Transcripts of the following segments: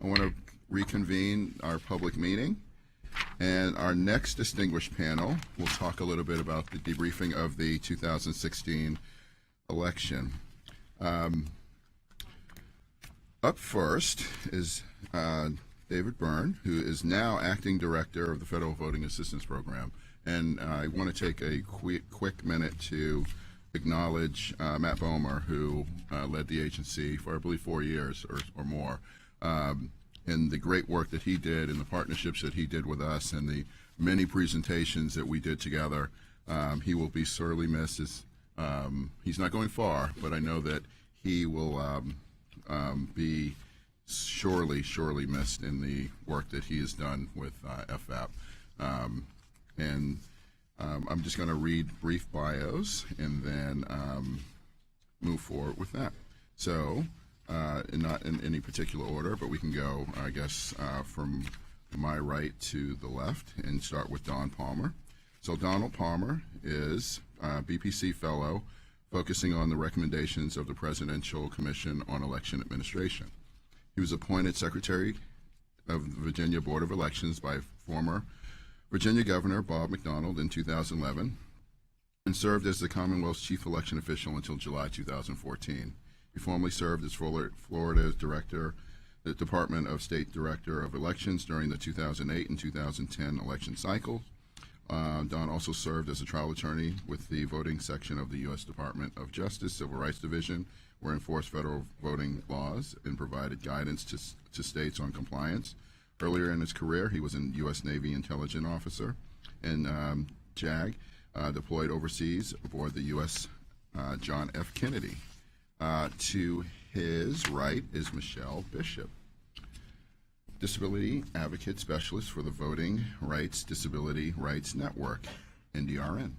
I want to reconvene our public meeting. And our next distinguished panel will talk a little bit about the debriefing of the 2016 election. Up first is David Byrne, who is now acting director of the Federal Voting Assistance Program. And I want to take a quick minute to acknowledge Matt Bomer, who led the agency for, I believe, 4 years or more, and the great work that he did and the partnerships that he did with us and the many presentations that we did together. He will be sorely missed. He's not going far, but I know that he will be surely missed in the work that he has done with FVAP. I'm just going to read brief bios and then move forward with that. So, not in any particular order, but we can go, I guess, from my right to the left and start with Don Palmer. So Donald Palmer is a BPC fellow focusing on the recommendations of the Presidential Commission on Election Administration. He was appointed Secretary of the Virginia Board of Elections by former Virginia Governor Bob McDonnell in 2011 and served as the Commonwealth's chief election official until July 2014. He formerly served as Florida's director, the Department of State Director of Elections during the 2008 and 2010 election cycles. Don also served as a trial attorney with the voting section of the U.S. Department of Justice Civil Rights Division, where enforced federal voting laws and provided guidance to states on compliance. Earlier in his career, he was an U.S. Navy intelligence officer and JAG, deployed overseas aboard the U.S. John F. Kennedy. To his right is Michelle Bishop, Disability Advocate Specialist for the Voting Rights Disability Rights Network, NDRN,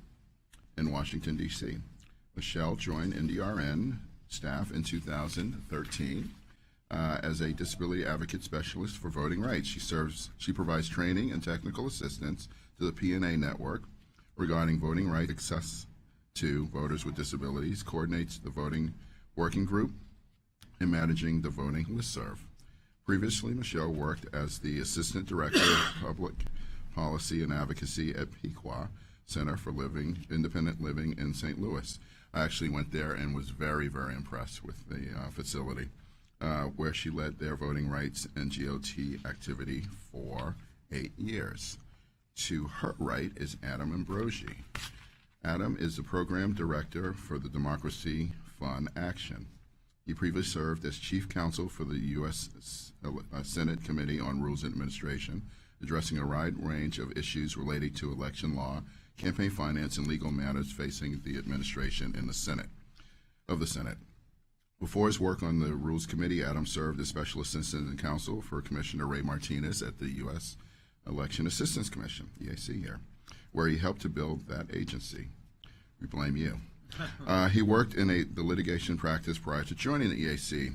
in Washington, D.C. Michelle joined NDRN staff in 2013 as a Disability Advocate Specialist for Voting Rights. She provides training and technical assistance to the PNA network regarding voting rights access to voters with disabilities, coordinates the voting working group, and managing the voting listserv. Previously, Michelle worked as the Assistant Director of Public Policy and Advocacy at Pequot Center for Independent Living in St. Louis. I actually went there and was very impressed with the facility, where she led their voting rights and GOT activity for 8 years. To her right is Adam Ambrosi. Adam is the Program Director for the Democracy Fund Action. He previously served as Chief Counsel for the U.S. Senate Committee on Rules and Administration, addressing a wide range of issues relating to election law, campaign finance, and legal matters facing the administration in the Senate. Before his work on the Rules Committee, Adam served as Special Assistant and Counsel for Commissioner Ray Martinez at the U.S. Election Assistance Commission, EAC here, where he helped to build that agency. We blame you. He worked in the litigation practice prior to joining the EAC.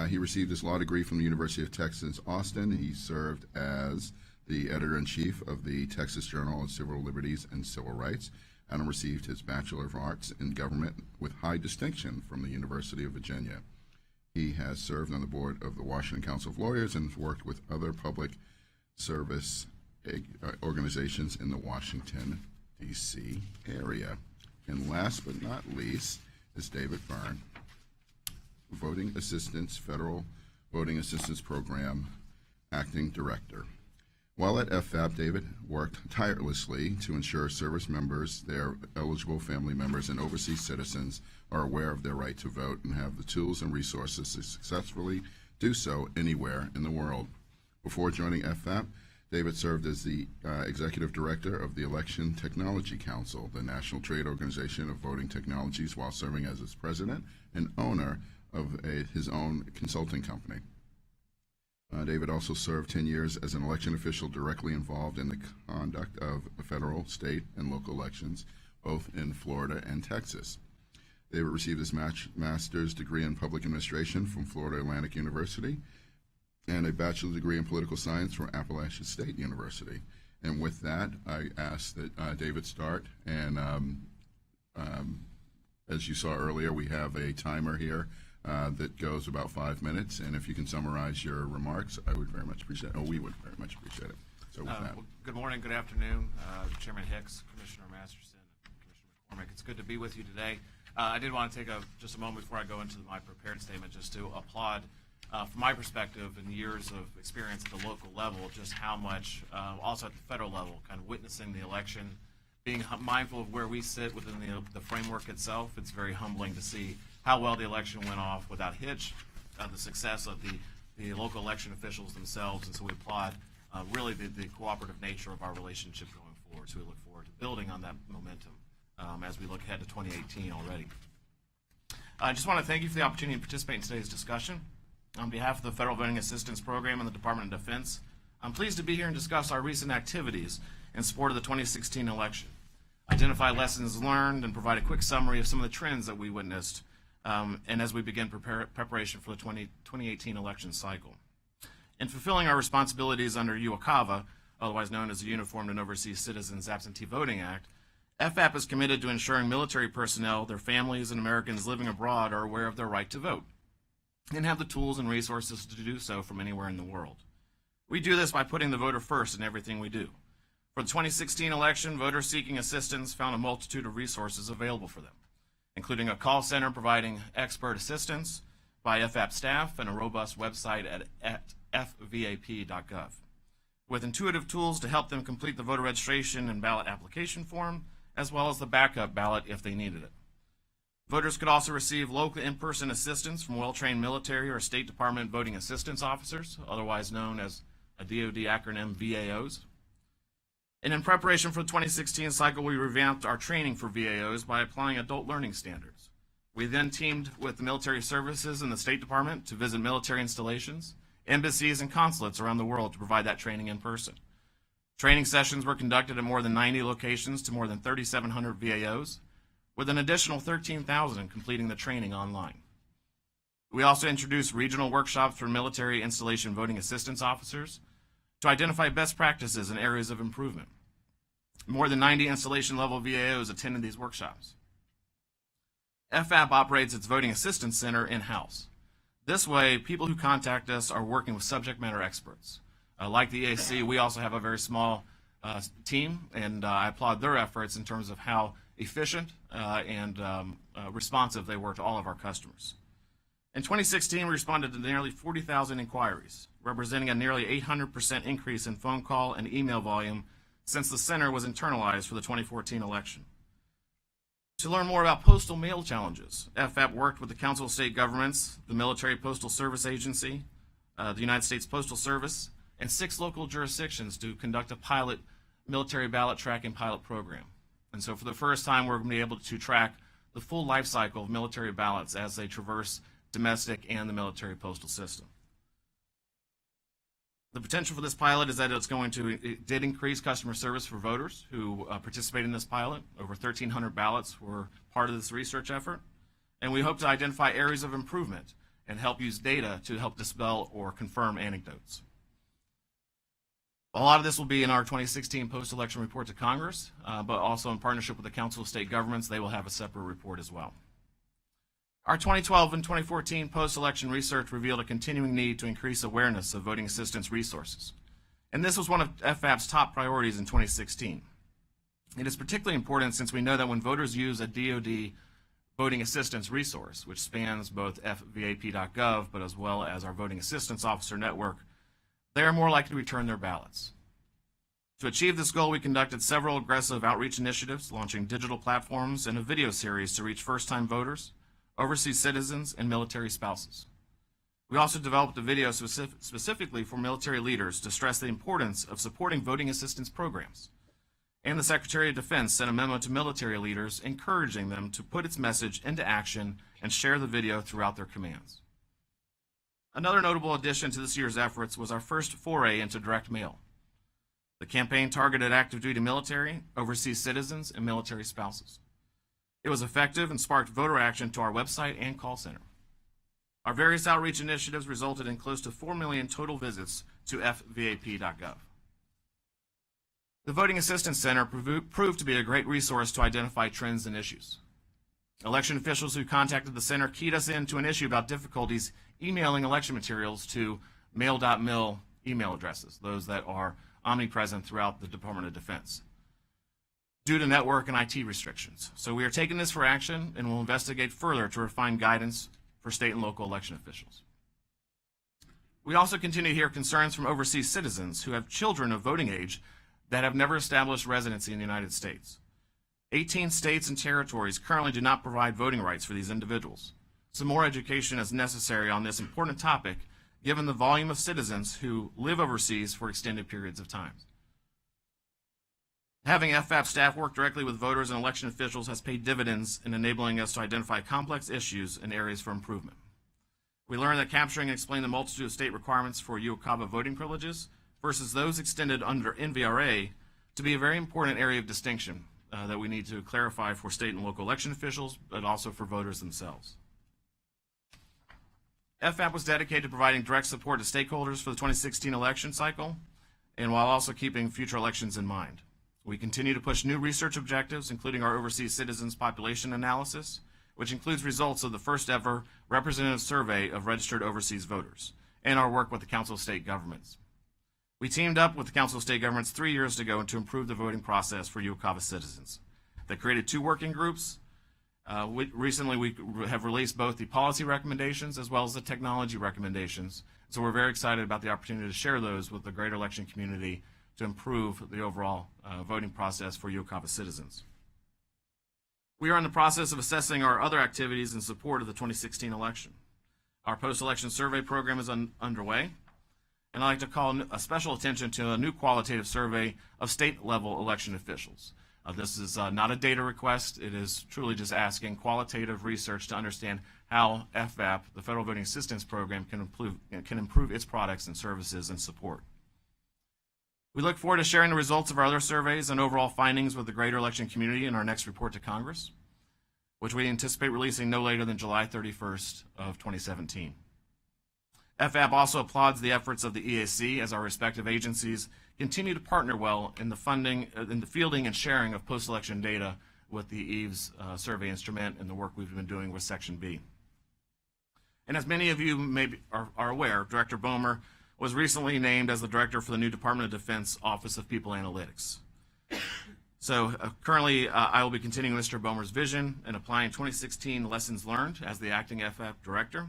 He received his law degree from the University of Texas, Austin. He served as the editor-in-chief of the Texas Journal on Civil Liberties and Civil Rights. Adam received his Bachelor of Arts in Government with high distinction from the University of Virginia. He has served on the board of the Washington Council of Lawyers and worked with other public service organizations in the Washington, D.C. area. And last but not least is David Byrne, Voting Assistance, Federal Voting Assistance Program Acting Director. While at FVAP, David worked tirelessly to ensure service members, their eligible family members, and overseas citizens are aware of their right to vote and have the tools and resources to successfully do so anywhere in the world. Before joining FVAP, David served as the Executive Director of the Election Technology Council, the national trade organization of voting technologies, while serving as its president and owner of his own consulting company. David also served 10 years as an election official directly involved in the conduct of federal, state, and local elections, both in Florida and Texas. David received his master's degree in public administration from Florida Atlantic University and a bachelor's degree in political science from Appalachian State University. And with that, I ask that David start. And as you saw earlier, we have a timer here that goes about 5 minutes. And if you can summarize your remarks, I would very much appreciate it. We would very much appreciate it. So with that. Well, good morning, good afternoon, Chairman Hicks, Commissioner Masterson, and Commissioner McCormick. It's good to be with you today. I did want to take just a moment before I go into my prepared statement just to applaud, from my perspective, in years of experience at the local level, just how much, also at the federal level, kind of witnessing the election, being mindful of where we sit within the framework itself. It's very humbling to see how well the election went off without hitch, the success of the local election officials themselves, and so we applaud really the cooperative nature of our relationship going forward. So we look forward to building on that momentum as we look ahead to 2018 already. I just want to thank you for the opportunity to participate in today's discussion. On behalf of the Federal Voting Assistance Program and the Department of Defense, I'm pleased to be here and discuss our recent activities in support of the 2016 election, identify lessons learned, and provide a quick summary of some of the trends that we witnessed and as we begin preparation for the 2018 election cycle. In fulfilling our responsibilities under UOCAVA, otherwise known as the Uniformed and Overseas Citizens Absentee Voting Act, FAP is committed to ensuring military personnel, their families, and Americans living abroad are aware of their right to vote and have the tools and resources to do so from anywhere in the world. We do this by putting the voter first in everything we do. For the 2016 election, voters seeking assistance found a multitude of resources available for them, including a call center providing expert assistance by FAP staff and a robust website at fvap.gov, with intuitive tools to help them complete the voter registration and ballot application form, as well as the backup ballot if they needed it. Voters could also receive local in-person assistance from well-trained military or State Department voting assistance officers, otherwise known as a DoD acronym VAOs. And in preparation for the 2016 cycle, we revamped our training for VAOs by applying adult learning standards. We then teamed with the military services and the State Department to visit military installations, embassies, and consulates around the world to provide that training in person. Training sessions were conducted at more than 90 locations to more than 3,700 VAOs, with an additional 13,000 completing the training online. We also introduced regional workshops for military installation voting assistance officers to identify best practices and areas of improvement. More than 90 installation-level VAOs attended these workshops. FAP operates its Voting Assistance Center in-house. This way, people who contact us are working with subject matter experts. Like the EAC, we also have a very small team, and I applaud their efforts in terms of how efficient and responsive they were to all of our customers. In 2016, we responded to nearly 40,000 inquiries, representing a nearly 800% increase in phone call and email volume since the center was internalized for the 2014 election. To learn more about postal mail challenges, FAP worked with the Council of State Governments, the Military Postal Service Agency, the United States Postal Service, and 6 local jurisdictions to conduct a pilot military ballot tracking pilot program. And so for the first time, we're going to be able to track the full life cycle of military ballots as they traverse domestic and the military postal system. The potential for this pilot is that it did increase customer service for voters who participated in this pilot. Over 1,300 ballots were part of this research effort. And we hope to identify areas of improvement and help use data to help dispel or confirm anecdotes. A lot of this will be in our 2016 post-election report to Congress, but also in partnership with the Council of State Governments, they will have a separate report as well. Our 2012 and 2014 post-election research revealed a continuing need to increase awareness of voting assistance resources. And this was one of FAP's top priorities in 2016. It is particularly important since we know that when voters use a DoD voting assistance resource, which spans both fvap.gov, but as well as our Voting Assistance Officer Network, they are more likely to return their ballots. To achieve this goal, we conducted several aggressive outreach initiatives, launching digital platforms and a video series to reach first-time voters, overseas citizens, and military spouses. We also developed a video specifically for military leaders to stress the importance of supporting voting assistance programs. And the Secretary of Defense sent a memo to military leaders encouraging them to put its message into action and share the video throughout their commands. Another notable addition to this year's efforts was our first foray into direct mail. The campaign targeted active duty military, overseas citizens, and military spouses. It was effective and sparked voter action to our website and call center. Our various outreach initiatives resulted in close to 4 million total visits to fvap.gov. The Voting Assistance Center proved to be a great resource to identify trends and issues. Election officials who contacted the center keyed us into an issue about difficulties emailing election materials to mail.mil email addresses, those that are omnipresent throughout the Department of Defense, due to network and IT restrictions. So we are taking this for action and will investigate further to refine guidance for state and local election officials. We also continue to hear concerns from overseas citizens who have children of voting age that have never established residency in the United States. 18 states and territories currently do not provide voting rights for these individuals. Some more education is necessary on this important topic, given the volume of citizens who live overseas for extended periods of time. Having FAP staff work directly with voters and election officials has paid dividends in enabling us to identify complex issues and areas for improvement. We learned that capturing and explaining the multitude of state requirements for UOCAVA voting privileges versus those extended under NVRA to be a very important area of distinction that we need to clarify for state and local election officials, but also for voters themselves. FAP was dedicated to providing direct support to stakeholders for the 2016 election cycle, and while also keeping future elections in mind. We continue to push new research objectives, including our overseas citizens population analysis, which includes results of the first ever representative survey of registered overseas voters, and our work with the Council of State Governments. We teamed up with the Council of State Governments 3 years ago to improve the voting process for UOCAVA citizens. They created 2 working groups. Recently, we have released both the policy recommendations as well as the technology recommendations. So we're very excited about the opportunity to share those with the greater election community to improve the overall voting process for UOCAVA citizens. We are in the process of assessing our other activities in support of the 2016 election. Our post-election survey program is underway, and I'd like to call a special attention to a new qualitative survey of state-level election officials. This is not a data request. It is truly just asking qualitative research to understand how FVAP, the Federal Voting Assistance Program, can improve its products and services and support. We look forward to sharing the results of our other surveys and overall findings with the greater election community in our next report to Congress, which we anticipate releasing no later than July 31st of 2017. FAP also applauds the efforts of the EAC as our respective agencies continue to partner well in the fielding and sharing of post-election data with the EVES survey instrument and the work we've been doing with Section B. And as many of you are aware, Director Bomer was recently named as the director for the new Department of Defense Office of People Analytics. So currently, I will be continuing Mr. Bomer's vision and applying 2016 lessons learned as the acting FF director.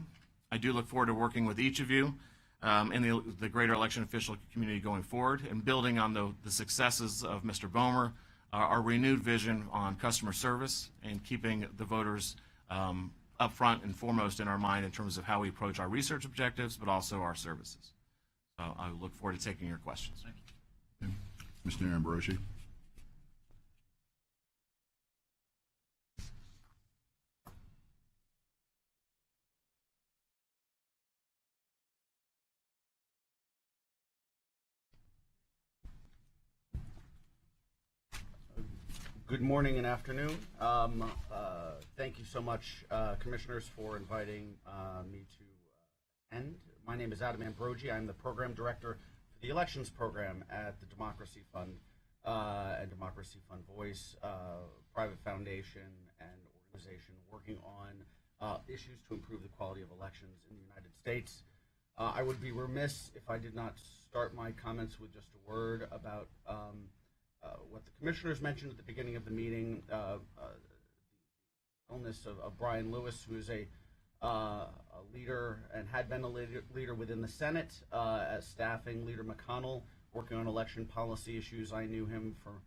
I do look forward to working with each of you in the greater election official community going forward and building on the successes of Mr. Bomer, our renewed vision on customer service and keeping the voters up front and foremost in our mind in terms of how we approach our research objectives, but also our services. So I look forward to taking your questions. Thank you. Okay. Mr. Ambrosi. Good morning and afternoon. Thank you so much, Commissioners, for inviting me to attend. My name is Adam Ambrogi. I'm the Program Director for the Elections Program at the Democracy Fund and Democracy Fund Voice, private foundation and organization working on issues to improve the quality of elections in the United States. I would be remiss if I did not start my comments with just a word about what the commissioners mentioned at the beginning of the meeting, the illness of Brian Lewis, who is a leader and had been a leader within the Senate, as staffing Leader McConnell, working on election policy issues. I knew him for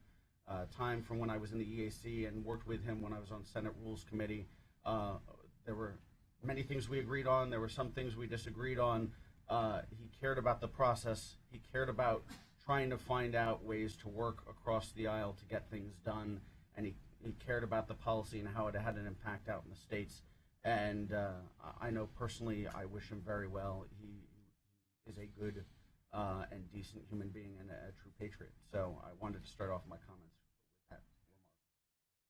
time from when I was in the EAC and worked with him when I was on Senate Rules Committee. There were many things we agreed on. There were some things we disagreed on. He cared about the process. He cared about trying to find out ways to work across the aisle to get things done, and he cared about the policy and how it had an impact out in the states. And I know personally I wish him very well. He is a good and decent human being and a true patriot. So I wanted to start off my comments with that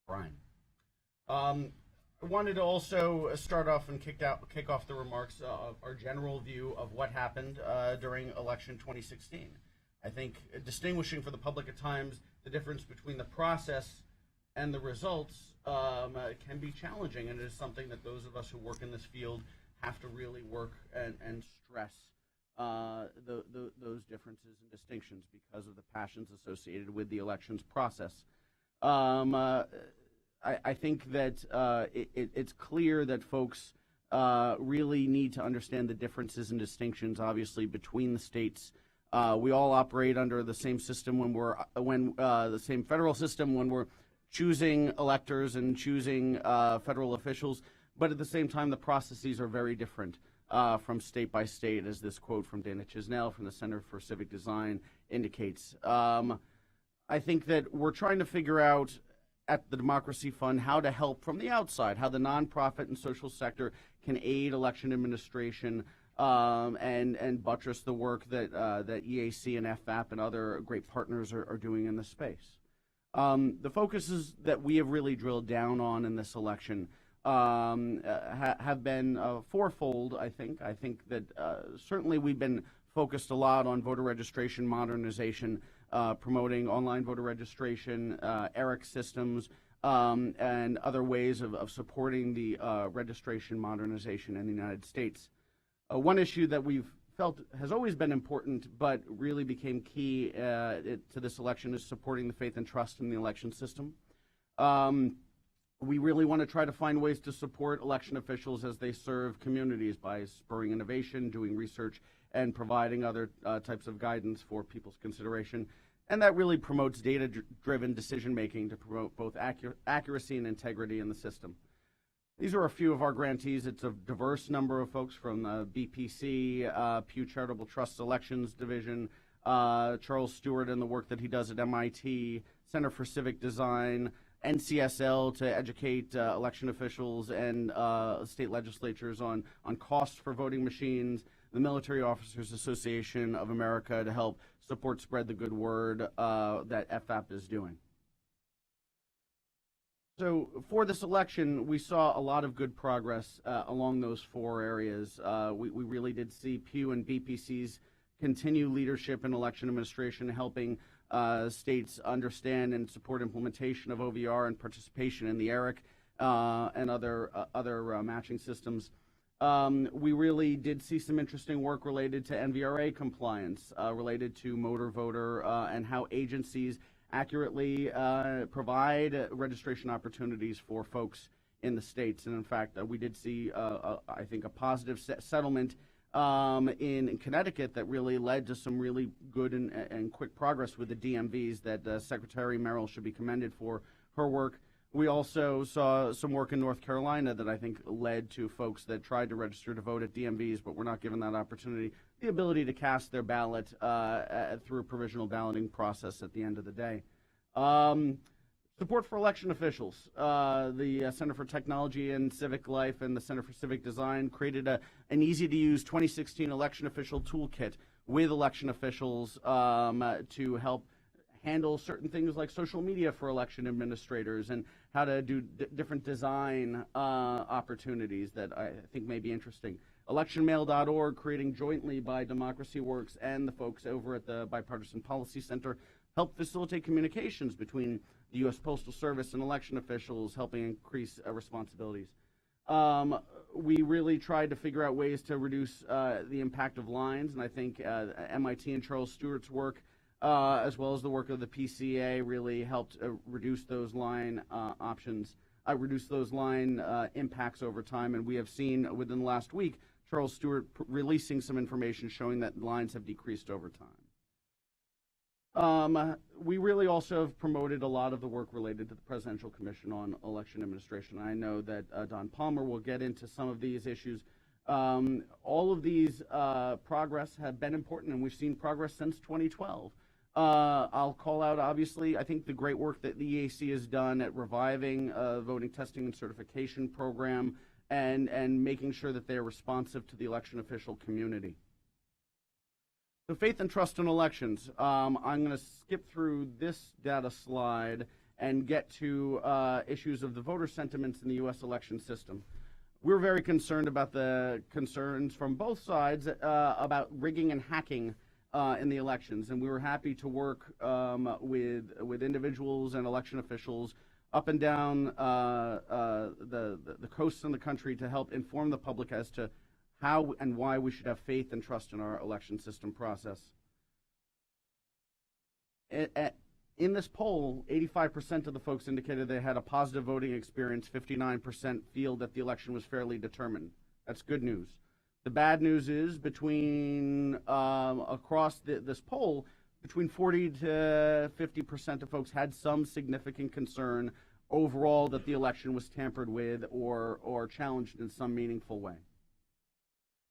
remark. Brian. I wanted to also start off and kick off the remarks of our general view of what happened during election 2016. I think distinguishing for the public at times the difference between the process and the results can be challenging, and it is something that those of us who work in this field have to really work and stress those differences and distinctions because of the passions associated with the elections process. I think that it's clear that folks really need to understand the differences and distinctions, obviously, between the states. We all operate under the same system when the same federal system when we're choosing electors and choosing federal officials, but at the same time, the processes are very different from state by state, as this quote from Dana Chisnell from the Center for Civic Design indicates. I think that we're trying to figure out at the Democracy Fund how to help from the outside, how the nonprofit and social sector can aid election administration and buttress the work that EAC and FVAP and other great partners are doing in this space. The focuses that we have really drilled down on in this election have been fourfold, I think. I think that certainly we've been focused a lot on voter registration modernization, promoting online voter registration, ERIC systems, and other ways of supporting the registration modernization in the United States. One issue that we've felt has always been important but really became key to this election is supporting the faith and trust in the election system. We really want to try to find ways to support election officials as they serve communities by spurring innovation, doing research, and providing other types of guidance for people's consideration. And that really promotes data-driven decision-making to promote both accuracy and integrity in the system. These are a few of our grantees. It's a diverse number of folks from the BPC, Pew Charitable Trust Elections Division, Charles Stewart and the work that he does at MIT, Center for Civic Design, NCSL to educate election officials and state legislatures on costs for voting machines, the Military Officers Association of America to help support spread the good word that FVAP is doing. So for this election, we saw a lot of good progress along those four areas. We really did see Pew and BPC's continue leadership in election administration, helping states understand and support implementation of OVR and participation in the ERIC and other matching systems. We really did see some interesting work related to NVRA compliance, related to motor voter, and how agencies accurately provide registration opportunities for folks in the states. And in fact, we did see, I think, a positive settlement in Connecticut that really led to some really good and quick progress with the DMVs that Secretary Merrill should be commended for her work. We also saw some work in North Carolina that I think led to folks that tried to register to vote at DMVs but were not given that opportunity, the ability to cast their ballot through a provisional balloting process at the end of the day. Support for election officials. The Center for Technology and Civic Life and the Center for Civic Design created an easy-to-use 2016 election official toolkit with election officials to help handle certain things like social media for election administrators and how to do different design opportunities that I think may be interesting. Electionmail.org, creating jointly by Democracy Works and the folks over at the Bipartisan Policy Center, help facilitate communications between the U.S. Postal Service and election officials, helping increase responsibilities. We really tried to figure out ways to reduce the impact of lines, and I think MIT and Charles Stewart's work, as well as the work of the PCA, really helped reduce those line reduce those line impacts over time. And we have seen within the last week Charles Stewart releasing some information showing that lines have decreased over time. We really also have promoted a lot of the work related to the Presidential Commission on Election Administration. I know that Don Palmer will get into some of these issues. All of these progress have been important, and we've seen progress since 2012. I'll call out, obviously, I think the great work that the EAC has done at reviving voting testing and certification program and making sure that they are responsive to the election official community. So faith and trust in elections. I'm going to skip through this data slide and get to issues of the voter sentiments in the U.S. election system. We're very concerned about the concerns from both sides about rigging and hacking in the elections, and we were happy to work with individuals and election officials up and down the coasts in the country to help inform the public as to how and why we should have faith and trust in our election system process. In this poll, 85% of the folks indicated they had a positive voting experience. 59% feel that the election was fairly determined. That's good news. The bad news is across this poll, between 40 to 50% of folks had some significant concern overall that the election was tampered with or challenged in some meaningful way.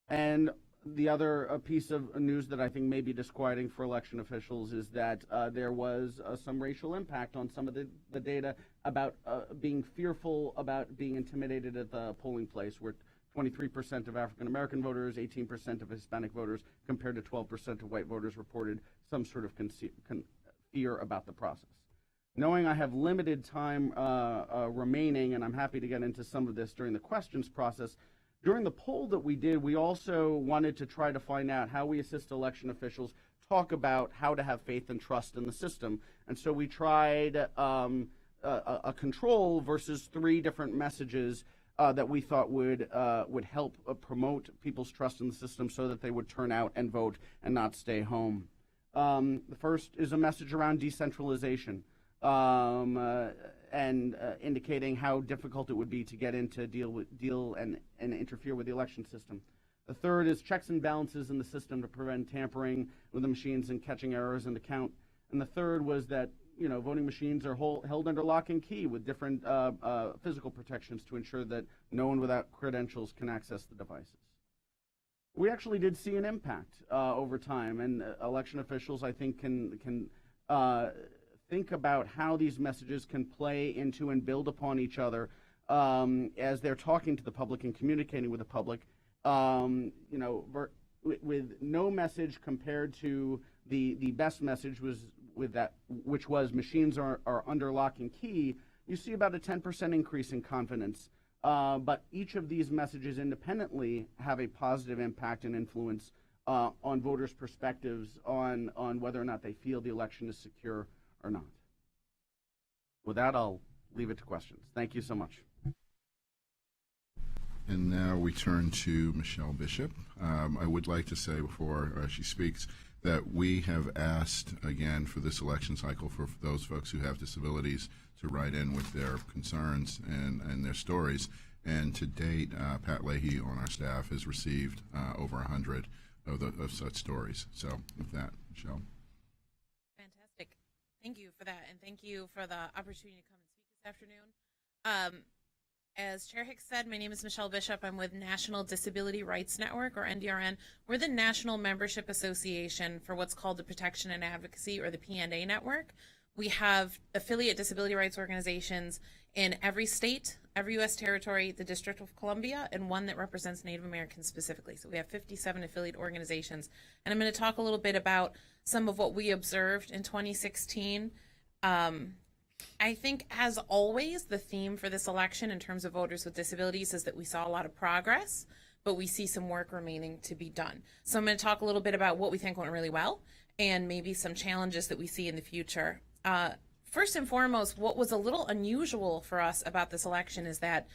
And the other piece of news that I think may be disquieting for election officials is that there was some racial impact on some of the data about being fearful about being intimidated at the polling place, where 23% of African American voters, 18% of Hispanic voters, compared to 12% of white voters, reported some sort of fear about the process. Knowing I have limited time remaining, and I'm happy to get into some of this during the questions process, during the poll that we did, we also wanted to try to find out how we assist election officials talk about how to have faith and trust in the system. And so we tried a control versus 3 different messages that we thought would help promote people's trust in the system so that they would turn out and vote and not stay home. The first is a message around decentralization. And indicating how difficult it would be to get in to deal and interfere with the election system. The third is checks and balances in the system to prevent tampering with the machines and catching errors in the count. And the third was that voting machines are held under lock and key with different physical protections to ensure that no one without credentials can access the devices. We actually did see an impact over time, and election officials, I think, can think about how these messages can play into and build upon each other as they're talking to the public and communicating with the public. With no message compared to the best message which was machines are under lock and key, you see about a 10% increase in confidence. But each of these messages independently have a positive impact and influence on voters' perspectives on whether or not they feel the election is secure or not. With that, I'll leave it to questions. Thank you so much. And now we turn to Michelle Bishop. I would like to say before she speaks that we have asked, again, for this election cycle, for those folks who have disabilities to write in with their concerns and their stories. And to date, Pat Leahy on our staff has received over 100 of such stories. So with that, Michelle. Thank you for that, and thank you for the opportunity to come and speak this afternoon. As Chair Hicks said, my name is Michelle Bishop. I'm with National Disability Rights Network, or NDRN. We're the National Membership Association for what's called the Protection and Advocacy, or the PNA Network. We have affiliate disability rights organizations in every state, every U.S. territory, the District of Columbia, and one that represents Native Americans specifically. So we have 57 affiliate organizations. And I'm going to talk a little bit about some of what we observed in 2016. I think, as always, the theme for this election in terms of voters with disabilities is that we saw a lot of progress, but we see some work remaining to be done. So I'm going to talk a little bit about what we think went really well and maybe some challenges that we see in the future. First and foremost, what was a little unusual for us about this election is that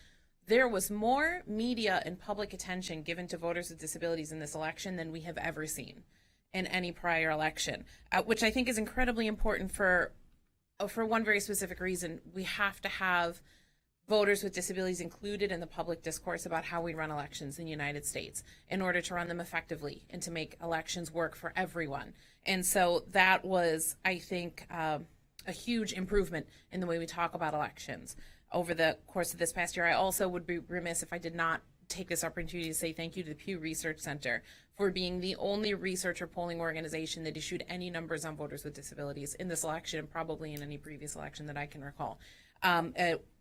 there was more media and public attention given to voters with disabilities in this election than we have ever seen in any prior election, which I think is incredibly important for one very specific reason. We have to have voters with disabilities included in the public discourse about how we run elections in the United States in order to run them effectively and to make elections work for everyone. And so that was, I think, a huge improvement in the way we talk about elections over the course of this past year. I also would be remiss if I did not take this opportunity to say thank you to the Pew Research Center for being the only research or polling organization that issued any numbers on voters with disabilities in this election and probably in any previous election that I can recall.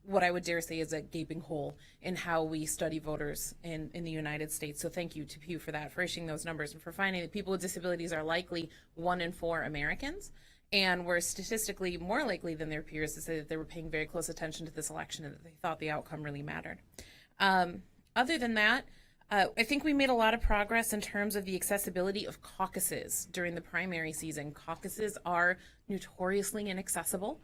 What I would dare say is a gaping hole in how we study voters in the United States. So thank you to Pew for that, for issuing those numbers and for finding that people with disabilities are likely 1 in 4 Americans, and were statistically more likely than their peers to say that they were paying very close attention to this election and that they thought the outcome really mattered. Other than that, I think we made a lot of progress in terms of the accessibility of caucuses during the primary season. Caucuses are notoriously inaccessible.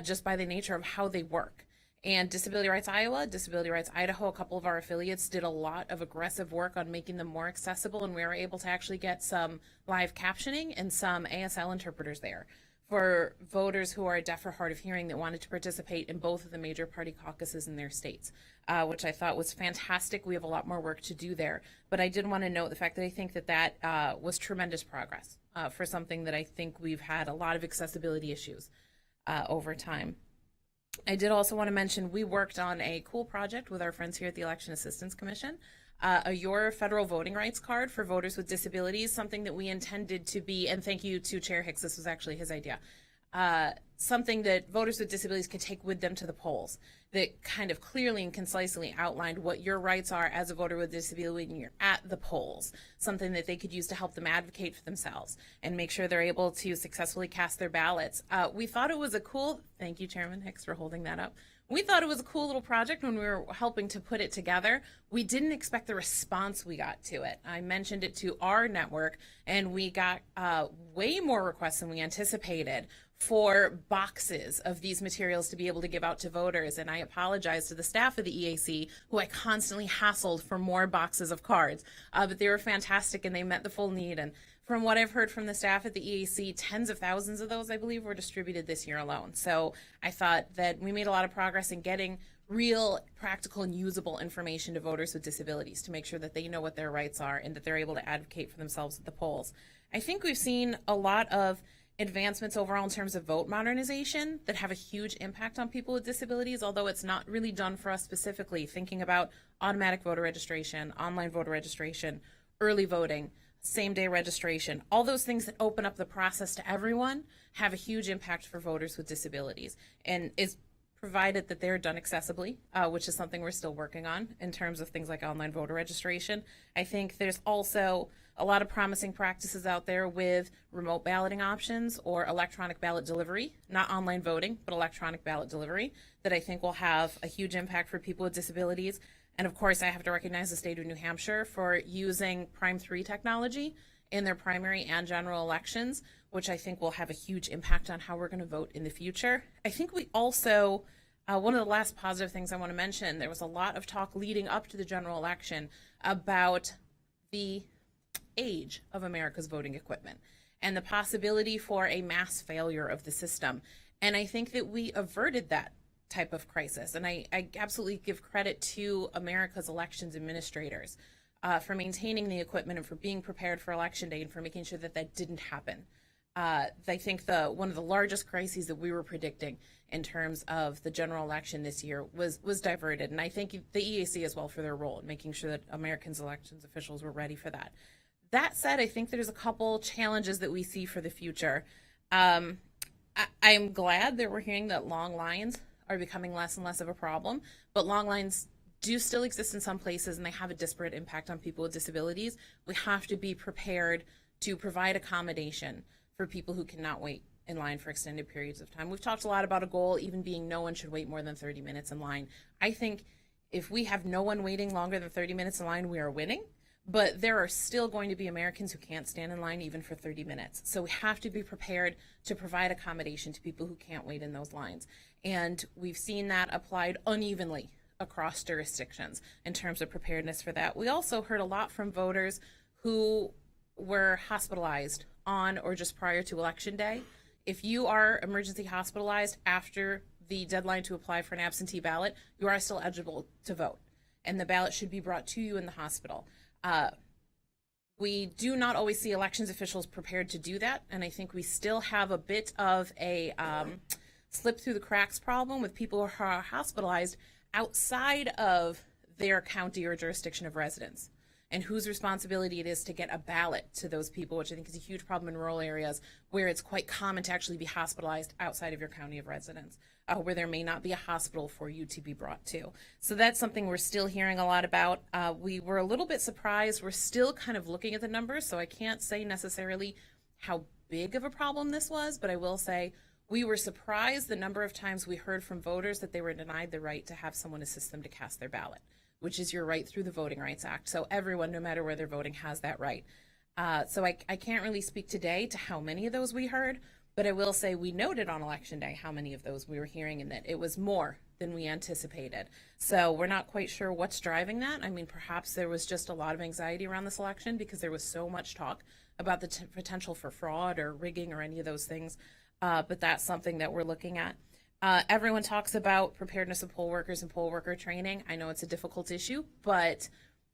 just by the nature of how they work. And Disability Rights Iowa, Disability Rights Idaho, a couple of our affiliates did a lot of aggressive work on making them more accessible, and we were able to actually get some live captioning and some ASL interpreters there for voters who are deaf or hard of hearing that wanted to participate in both of the major party caucuses in their states, which I thought was fantastic. We have a lot more work to do there. But I did want to note the fact that I think that was tremendous progress for something that I think we've had a lot of accessibility issues over time. I did also want to mention we worked on a cool project with our friends here at the Election Assistance Commission, Your Federal Voting Rights Card for voters with disabilities, something that we intended to be, and thank you to Chair Hicks, this was actually his idea, something that voters with disabilities could take with them to the polls that kind of clearly and concisely outlined what your rights are as a voter with a disability when you're at the polls, something that they could use to help them advocate for themselves and make sure they're able to successfully cast their ballots. We thought it was a cool, thank you Chairman Hicks for holding that up. We thought it was a cool little project when we were helping to put it together. We didn't expect the response we got to it. I mentioned it to our network and we got way more requests than we anticipated for boxes of these materials to be able to give out to voters. And I apologize to the staff of the EAC, who I constantly hassled for more boxes of cards. But they were fantastic and they met the full need. And from what I've heard from the staff at the EAC, tens of thousands of those, I believe, were distributed this year alone. So I thought that we made a lot of progress in getting real, practical, and usable information to voters with disabilities to make sure that they know what their rights are and that they're able to advocate for themselves at the polls. I think we've seen a lot of advancements overall in terms of vote modernization that have a huge impact on people with disabilities, although it's not really done for us specifically, thinking about automatic voter registration, online voter registration, early voting, same-day registration, all those things that open up the process to everyone have a huge impact for voters with disabilities, and is provided that they're done accessibly, which is something we're still working on in terms of things like online voter registration. I think there's also a lot of promising practices out there with remote balloting options or electronic ballot delivery, not online voting, but electronic ballot delivery, that I think will have a huge impact for people with disabilities. And of course, I have to recognize the state of New Hampshire for using Prime 3 technology in their primary and general elections, which I think will have a huge impact on how we're going to vote in the future. I think we also, one of the last positive things I want to mention, there was a lot of talk leading up to the general election about the age of America's voting equipment and the possibility for a mass failure of the system. And I think that we averted that type of crisis. And I absolutely give credit to America's elections administrators for maintaining the equipment and for being prepared for election day and for making sure that that didn't happen. I think one of the largest crises that we were predicting in terms of the general election this year was diverted. And I thank the EAC as well for their role in making sure that Americans' elections officials were ready for that. That said, I think there's a couple challenges that we see for the future. I'm glad that we're hearing that long lines are becoming less and less of a problem, but long lines do still exist in some places and they have a disparate impact on people with disabilities. We have to be prepared to provide accommodation for people who cannot wait in line for extended periods of time. We've talked a lot about a goal even being no one should wait more than 30 minutes in line. I think if we have no one waiting longer than 30 minutes in line, we are winning. But there are still going to be Americans who can't stand in line even for 30 minutes. So we have to be prepared to provide accommodation to people who can't wait in those lines. And we've seen that applied unevenly across jurisdictions in terms of preparedness for that. We also heard a lot from voters who were hospitalized on or just prior to Election Day. If you are emergency hospitalized after the deadline to apply for an absentee ballot, you are still eligible to vote. And the ballot should be brought to you in the hospital. We do not always see elections officials prepared to do that, and I think we still have a bit of a slip through the cracks problem with people who are hospitalized outside of their county or jurisdiction of residence, and whose responsibility it is to get a ballot to those people, which I think is a huge problem in rural areas where it's quite common to actually be hospitalized outside of your county of residence, where there may not be a hospital for you to be brought to. So that's something we're still hearing a lot about. We were a little bit surprised. We're still kind of looking at the numbers, so I can't say necessarily how big of a problem this was, but I will say we were surprised the number of times we heard from voters that they were denied the right to have someone assist them to cast their ballot, which is your right through the Voting Rights Act. So everyone, no matter where they're voting, has that right. So I can't really speak today to how many of those we heard, But I will say we noted on election day how many of those we were hearing and that it was more than we anticipated. So we're not quite sure what's driving that. I mean, perhaps there was just a lot of anxiety around this election because there was so much talk about the potential for fraud or rigging or any of those things. But that's something that we're looking at. Everyone talks about preparedness of poll workers and poll worker training. I know it's a difficult issue, but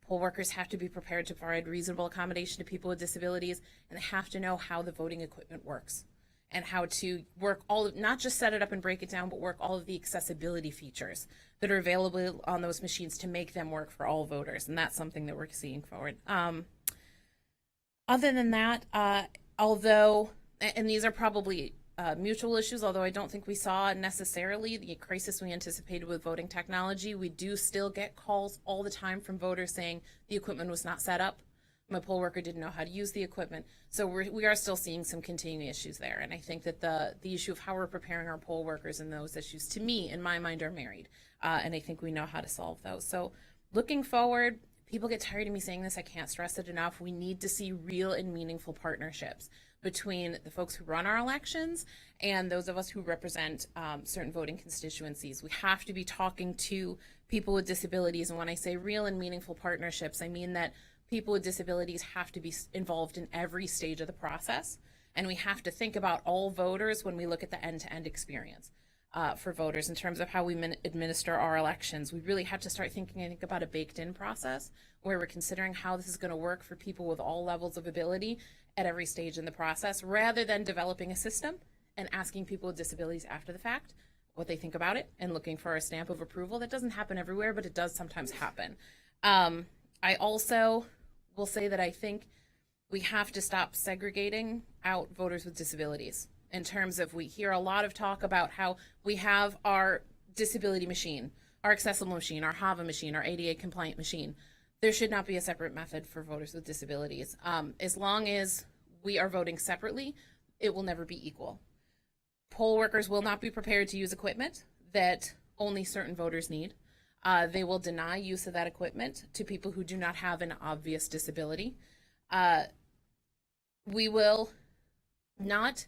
poll workers have to be prepared to provide reasonable accommodation to people with disabilities, and they have to know how the voting equipment works and how to work not just set it up and break it down, but work all of the accessibility features that are available on those machines to make them work for all voters. And that's something that we're seeing forward. Other than that, although, and these are probably mutual issues, although I don't think we saw necessarily the crisis we anticipated with voting technology, we do still get calls all the time from voters saying the equipment was not set up. My poll worker didn't know how to use the equipment. So we are still seeing some continuing issues there. And I think that the issue of how we're preparing our poll workers and those issues, to me, in my mind, are married. And I think we know how to solve those. So looking forward, people get tired of me saying this. I can't stress it enough. We need to see real and meaningful partnerships between the folks who run our elections and those of us who represent certain voting constituencies. We have to be talking to people with disabilities. And when I say real and meaningful partnerships, I mean that people with disabilities have to be involved in every stage of the process. And we have to think about all voters when we look at the end-to-end experience for voters in terms of how we administer our elections. We really have to start thinking, I think, about a baked-in process where we're considering how this is going to work for people with all levels of ability at every stage in the process, rather than developing a system and asking people with disabilities after the fact what they think about it and looking for a stamp of approval. That doesn't happen everywhere, but it does sometimes happen. I also will say that I think we have to stop segregating out voters with disabilities in terms of, we hear a lot of talk about how we have our disability machine, our accessible machine, our HAVA machine, our ADA compliant machine. There should not be a separate method for voters with disabilities. As long as we are voting separately, it will never be equal. Poll workers will not be prepared to use equipment that only certain voters need. They will deny use of that equipment to people who do not have an obvious disability. We will not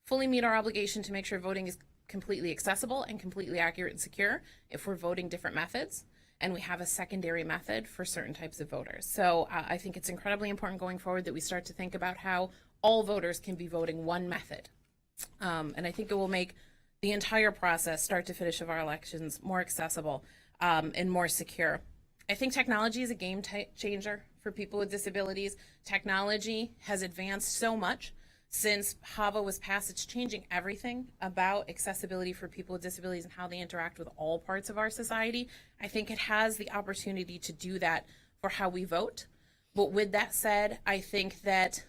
fully meet our obligation to make sure voting is completely accessible and completely accurate and secure if we're voting different methods and we have a secondary method for certain types of voters. So I think it's incredibly important going forward that we start to think about how all voters can be voting one method. And I think it will make the entire process, start to finish, of our elections more accessible and more secure. I think technology is a game changer for people with disabilities. Technology has advanced so much since HAVA was passed. It's changing everything about accessibility for people with disabilities and how they interact with all parts of our society. I think it has the opportunity to do that for how we vote. But with that said, I think that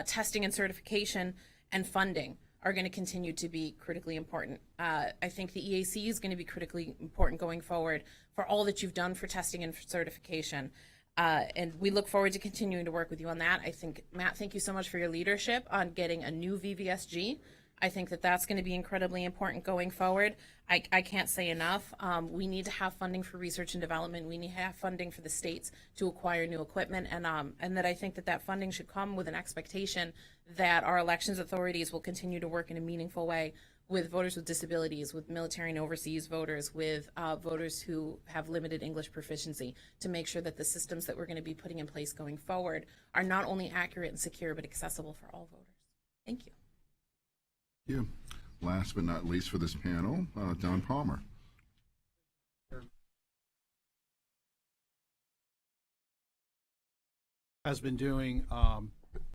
testing and certification and funding are going to continue to be critically important. I think the EAC is going to be critically important going forward for all that you've done for testing and certification. And we look forward to continuing to work with you on that. I think, Matt, thank you so much for your leadership on getting a new VVSG. I think that that's going to be incredibly important going forward. I can't say enough. We need to have funding for research and development. We need to have funding for the states to acquire new equipment, and that I think that funding should come with an expectation that our elections authorities will continue to work in a meaningful way with voters with disabilities, with military and overseas voters, with voters who have limited English proficiency, to make sure that the systems that we're going to be putting in place going forward are not only accurate and secure, but accessible for all voters. Thank you. Thank you. Last but not least for this panel, Don Palmer. Has been doing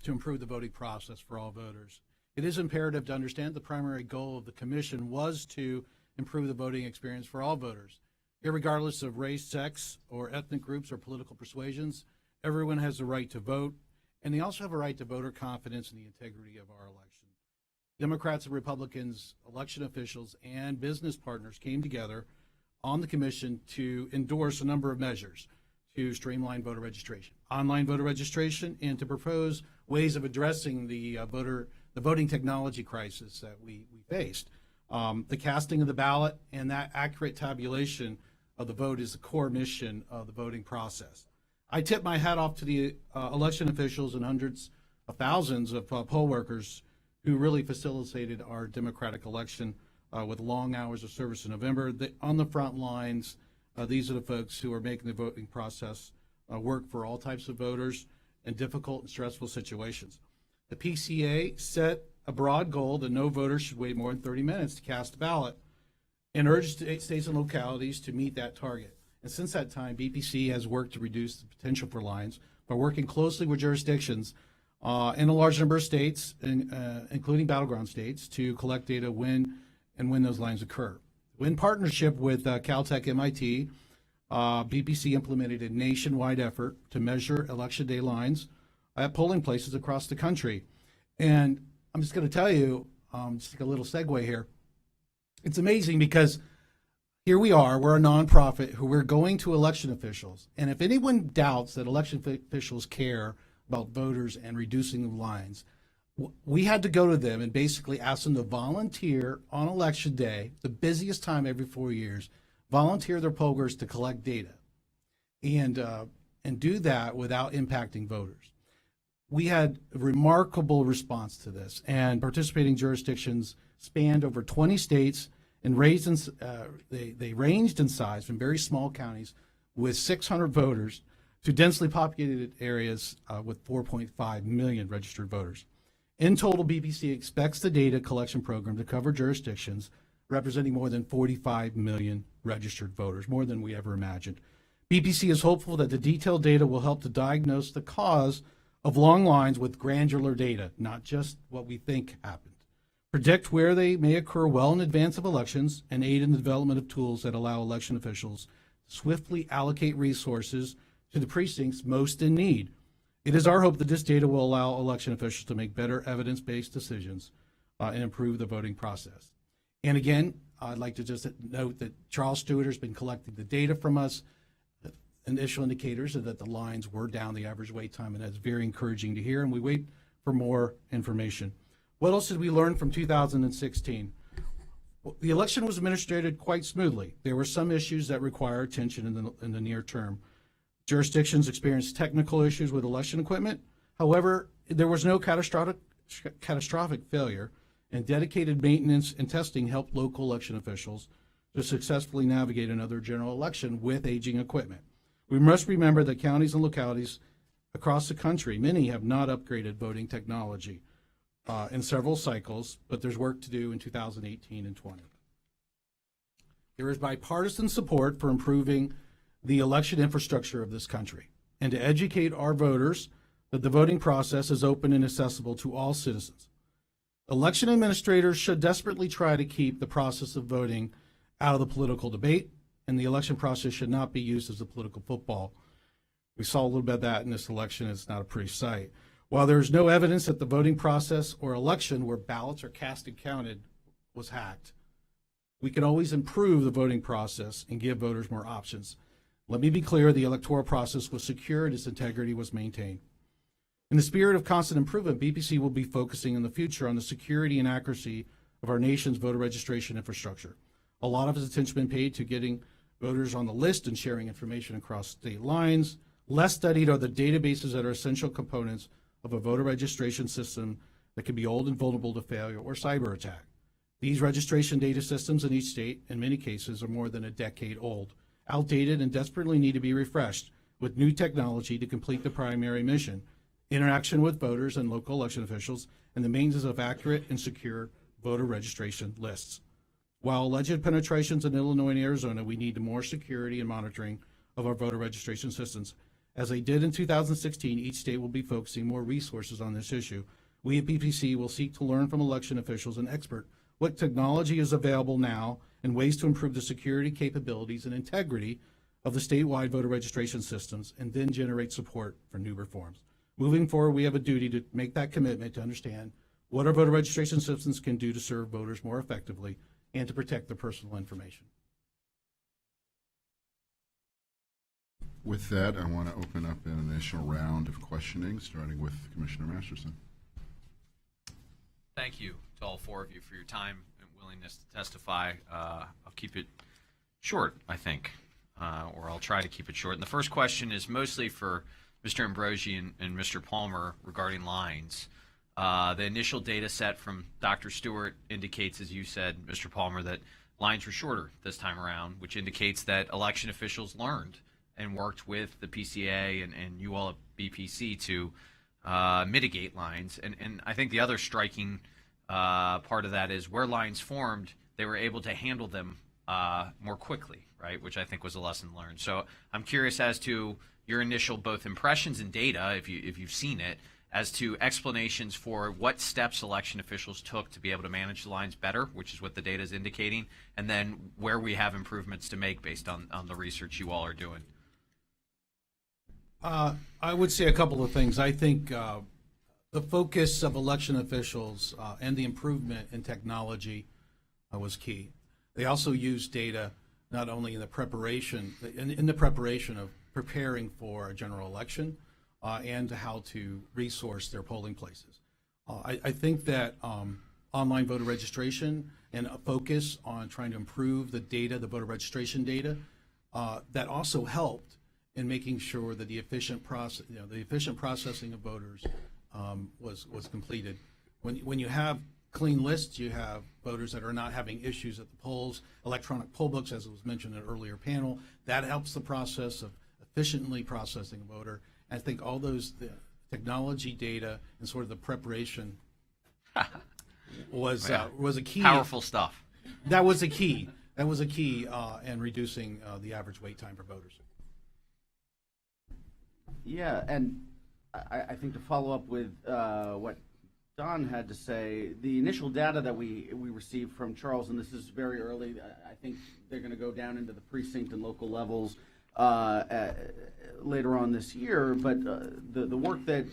to improve the voting process for all voters. It is imperative to understand the primary goal of the commission was to improve the voting experience for all voters. Irregardless of race, sex, or ethnic groups or political persuasions, everyone has the right to vote, and they also have a right to voter confidence in the integrity of our election. Democrats and Republicans, election officials, and business partners came together on the commission to endorse a number of measures to streamline voter registration, online voter registration, and to propose ways of addressing the voting technology crisis that we faced. The casting of the ballot and that accurate tabulation of the vote is the core mission of the voting process. I tip my hat off to the election officials and hundreds of thousands of poll workers who really facilitated our democratic election with long hours of service in November. On the front lines, these are the folks who are making the voting process work for all types of voters in difficult and stressful situations. The PCA set a broad goal that no voter should wait more than 30 minutes to cast a ballot and urged states and localities to meet that target. And since that time, BPC has worked to reduce the potential for lines by working closely with jurisdictions in a large number of states, including battleground states, to collect data when those lines occur. In partnership with Caltech MIT, BPC implemented a nationwide effort to measure election day lines at polling places across the country. And I'm just going to tell you, just like a little segue here, it's amazing because here we are, we're a nonprofit who we're going to election officials. And if anyone doubts that election officials care about voters and reducing the lines, we had to go to them and basically ask them to volunteer on election day, the busiest time every 4 years, volunteer their pollers to collect data and do that without impacting voters. We had a remarkable response to this, and participating jurisdictions spanned over 20 states and they ranged in size from very small counties with 600 voters to densely populated areas with 4.5 million registered voters. In total, BPC expects the data collection program to cover jurisdictions representing more than 45 million registered voters, more than we ever imagined. BPC is hopeful that the detailed data will help to diagnose the cause of long lines with granular data, not just what we think happened, predict where they may occur well in advance of elections, and aid in the development of tools that allow election officials to swiftly allocate resources to the precincts most in need. It is our hope that this data will allow election officials to make better evidence-based decisions and improve the voting process. And again, I'd like to just note that Charles Stewart has been collecting the data from us. Initial indicators are that the lines were down the average wait time, and that's very encouraging to hear, and we wait for more information. What else did we learn from 2016? Well, the election was administered quite smoothly. There were some issues that require attention in the near term. Jurisdictions experienced technical issues with election equipment. However, there was no catastrophic failure, and dedicated maintenance and testing helped local election officials to successfully navigate another general election with aging equipment. We must remember that counties and localities across the country, many have not upgraded voting technology in several cycles, but there's work to do in 2018 and 20. There is bipartisan support for improving the election infrastructure of this country and to educate our voters that the voting process is open and accessible to all citizens. Election administrators should desperately try to keep the process of voting out of the political debate, and the election process should not be used as a political football. We saw a little bit of that in this election. It's not a pretty sight. While there is no evidence that the voting process or election where ballots are cast and counted was hacked, we can always improve the voting process and give voters more options. Let me be clear, the electoral process was secure and its integrity was maintained. In the spirit of constant improvement, BPC will be focusing in the future on the security and accuracy of our nation's voter registration infrastructure. A lot of attention has been paid to getting voters on the list and sharing information across state lines. Less studied are the databases that are essential components of a voter registration system that can be old and vulnerable to failure or cyber attack. These registration data systems in each state, in many cases, are more than a decade old, outdated, and desperately need to be refreshed with new technology to complete the primary mission: interaction with voters and local election officials, and the maintenance of accurate and secure voter registration lists. While alleged penetrations in Illinois and Arizona, we need more security and monitoring of our voter registration systems. As they did in 2016, each state will be focusing more resources on this issue. We at BPC will seek to learn from election officials and experts what technology is available now and ways to improve the security capabilities and integrity of the statewide voter registration systems, and then generate support for new reforms. Moving forward, we have a duty to make that commitment to understand what our voter registration systems can do to serve voters more effectively and to protect their personal information. With that, I want to open up an initial round of questioning, starting with Commissioner Masterson. Thank you to all four of you for your time and willingness to testify. I'll keep it short, I think, or I'll try to keep it short. And the first question is mostly for Mr. Ambrosi and Mr. Palmer regarding lines. The initial data set from Dr. Stewart indicates, as you said, Mr. Palmer, that lines were shorter this time around, which indicates that election officials learned and worked with the PCA and you all at BPC to mitigate lines. And I think the other striking part of that is where lines formed, they were able to handle them more quickly, right? Which I think was a lesson learned. So I'm curious as to your initial both impressions and data, if you've seen it, as to explanations for what steps election officials took to be able to manage the lines better, which is what the data is indicating, and then where we have improvements to make based on the research you all are doing. I would say a couple of things. I think the focus of election officials and the improvement in technology was key. They also used data not only in the preparation of preparing for a general election and how to resource their polling places. I think that online voter registration and a focus on trying to improve the data, the voter registration data, that also helped in making sure that the efficient processing of voters was completed. When you have clean lists, you have voters that are not having issues at the polls. Electronic poll books, as was mentioned in an earlier panel, that helps the process of efficiently processing a voter. And I think all those technology data and sort of the preparation was a key. Powerful stuff. That was a key. That was a key in reducing the average wait time for voters. Yeah, and I think to follow up with what Don had to say, the initial data that we received from Charles, and this is very early, I think they're going to go down into the precinct and local levels later on this year, but the work that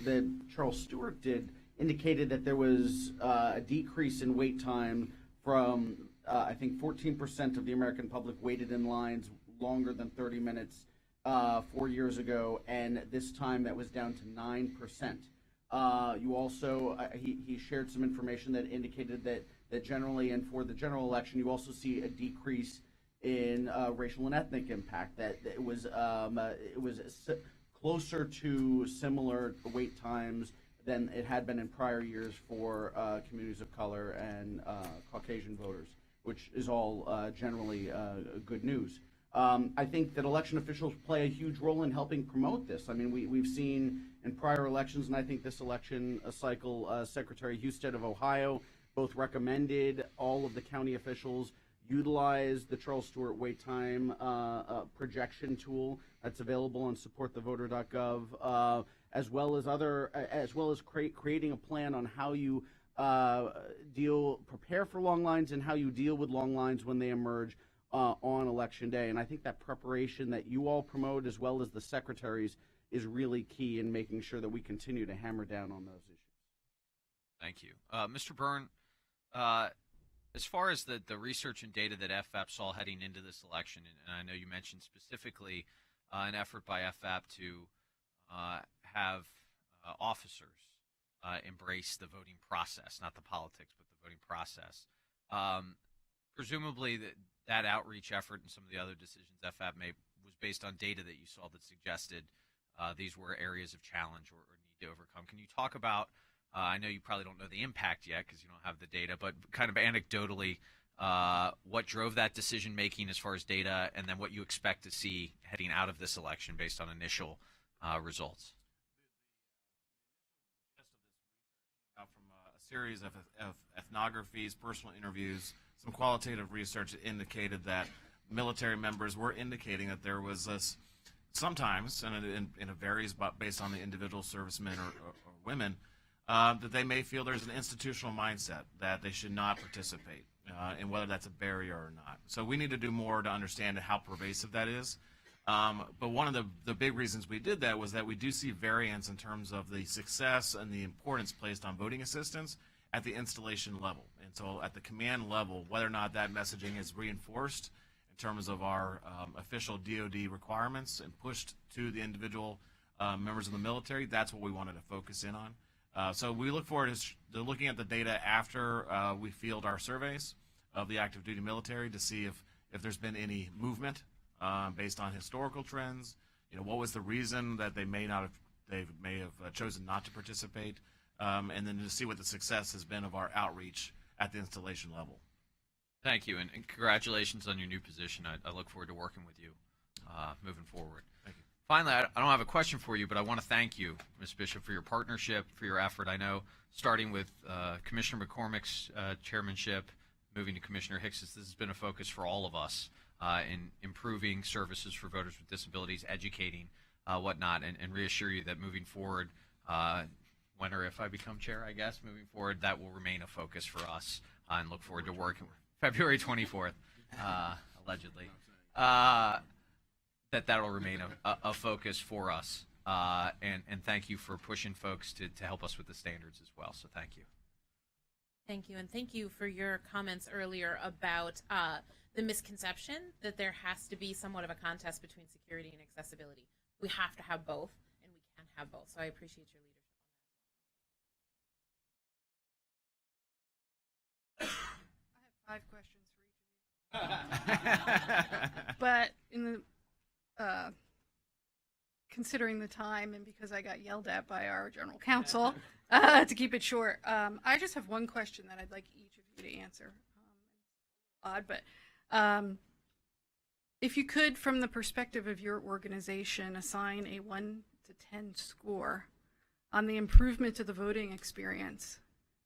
Charles Stewart did indicated that there was a decrease in wait time from, I think 14% of the American public waited in lines longer than 30 minutes 4 years ago, and this time that was down to 9%. You also, he shared some information that indicated that generally, and for the general election, you also see a decrease in racial and ethnic impact. That it was closer to similar wait times than it had been in prior years for communities of color and Caucasian voters, which is all generally good news. I think that election officials play a huge role in helping promote this. I mean, we've seen in prior elections, and I think this election cycle, Secretary Husted of Ohio both recommended all of the county officials utilize the Charles Stewart wait time projection tool that's available on supportthevoter.gov, as well as creating a plan on how you prepare for long lines and how you deal with long lines when they emerge on election day. And I think that preparation that you all promote, as well as the secretaries, is really key in making sure that we continue to hammer down on those issues. Thank you. Mr. Byrne, as far as the research and data that FFAP saw heading into this election, and I know you mentioned specifically an effort by FFAP to have officers embrace the voting process, not the politics, but the voting process. Presumably that outreach effort and some of the other decisions FFAP made was based on data that you saw that suggested these were areas of challenge or need to overcome. Can you talk about, I know you probably don't know the impact yet because you don't have the data, but kind of anecdotally, what drove that decision making as far as data, and then what you expect to see heading out of this election based on initial results? From a series of ethnographies, personal interviews, some qualitative research indicated that military members were indicating that there was this, sometimes, and it varies based on the individual servicemen or women, that they may feel there's an institutional mindset that they should not participate, and whether that's a barrier or not. So we need to do more to understand how pervasive that is. But one of the big reasons we did that was that we do see variance in terms of the success and the importance placed on voting assistance at the installation level. And so at the command level, whether or not that messaging is reinforced in terms of our official DoD requirements and pushed to the individual members of the military, that's what we wanted to focus in on. So we look forward to looking at the data after we field our surveys of the active duty military to see if there's been any movement based on historical trends. You know, what was the reason that they may have chosen not to participate? and then to see what the success has been of our outreach at the installation level. Thank you, and congratulations on your new position. I look forward to working with you moving forward. Thank you. Finally, I don't have a question for you, but I want to thank you, Ms. Bishop, for your partnership, for your effort. I know starting with Commissioner McCormick's chairmanship, moving to Commissioner Hicks, this has been a focus for all of us in improving services for voters with disabilities, educating, whatnot, and reassure you that moving forward, when or if I become chair, I guess, moving forward, that will remain a focus for us and look forward to working February 24th, allegedly. That'll remain a focus for us. And thank you for pushing folks to help us with the standards as well. So thank you. Thank you, and thank you for your comments earlier about the misconception that there has to be somewhat of a contest between security and accessibility. We have to have both, and we can have both. So I appreciate your leadership. I have 5 questions for each of you. But in the considering the time and because I got yelled at by our general counsel to keep it short, I just have one question that I'd like each of you to answer. Odd, but if you could, from the perspective of your organization, assign a 1 to 10 score on the improvement to the voting experience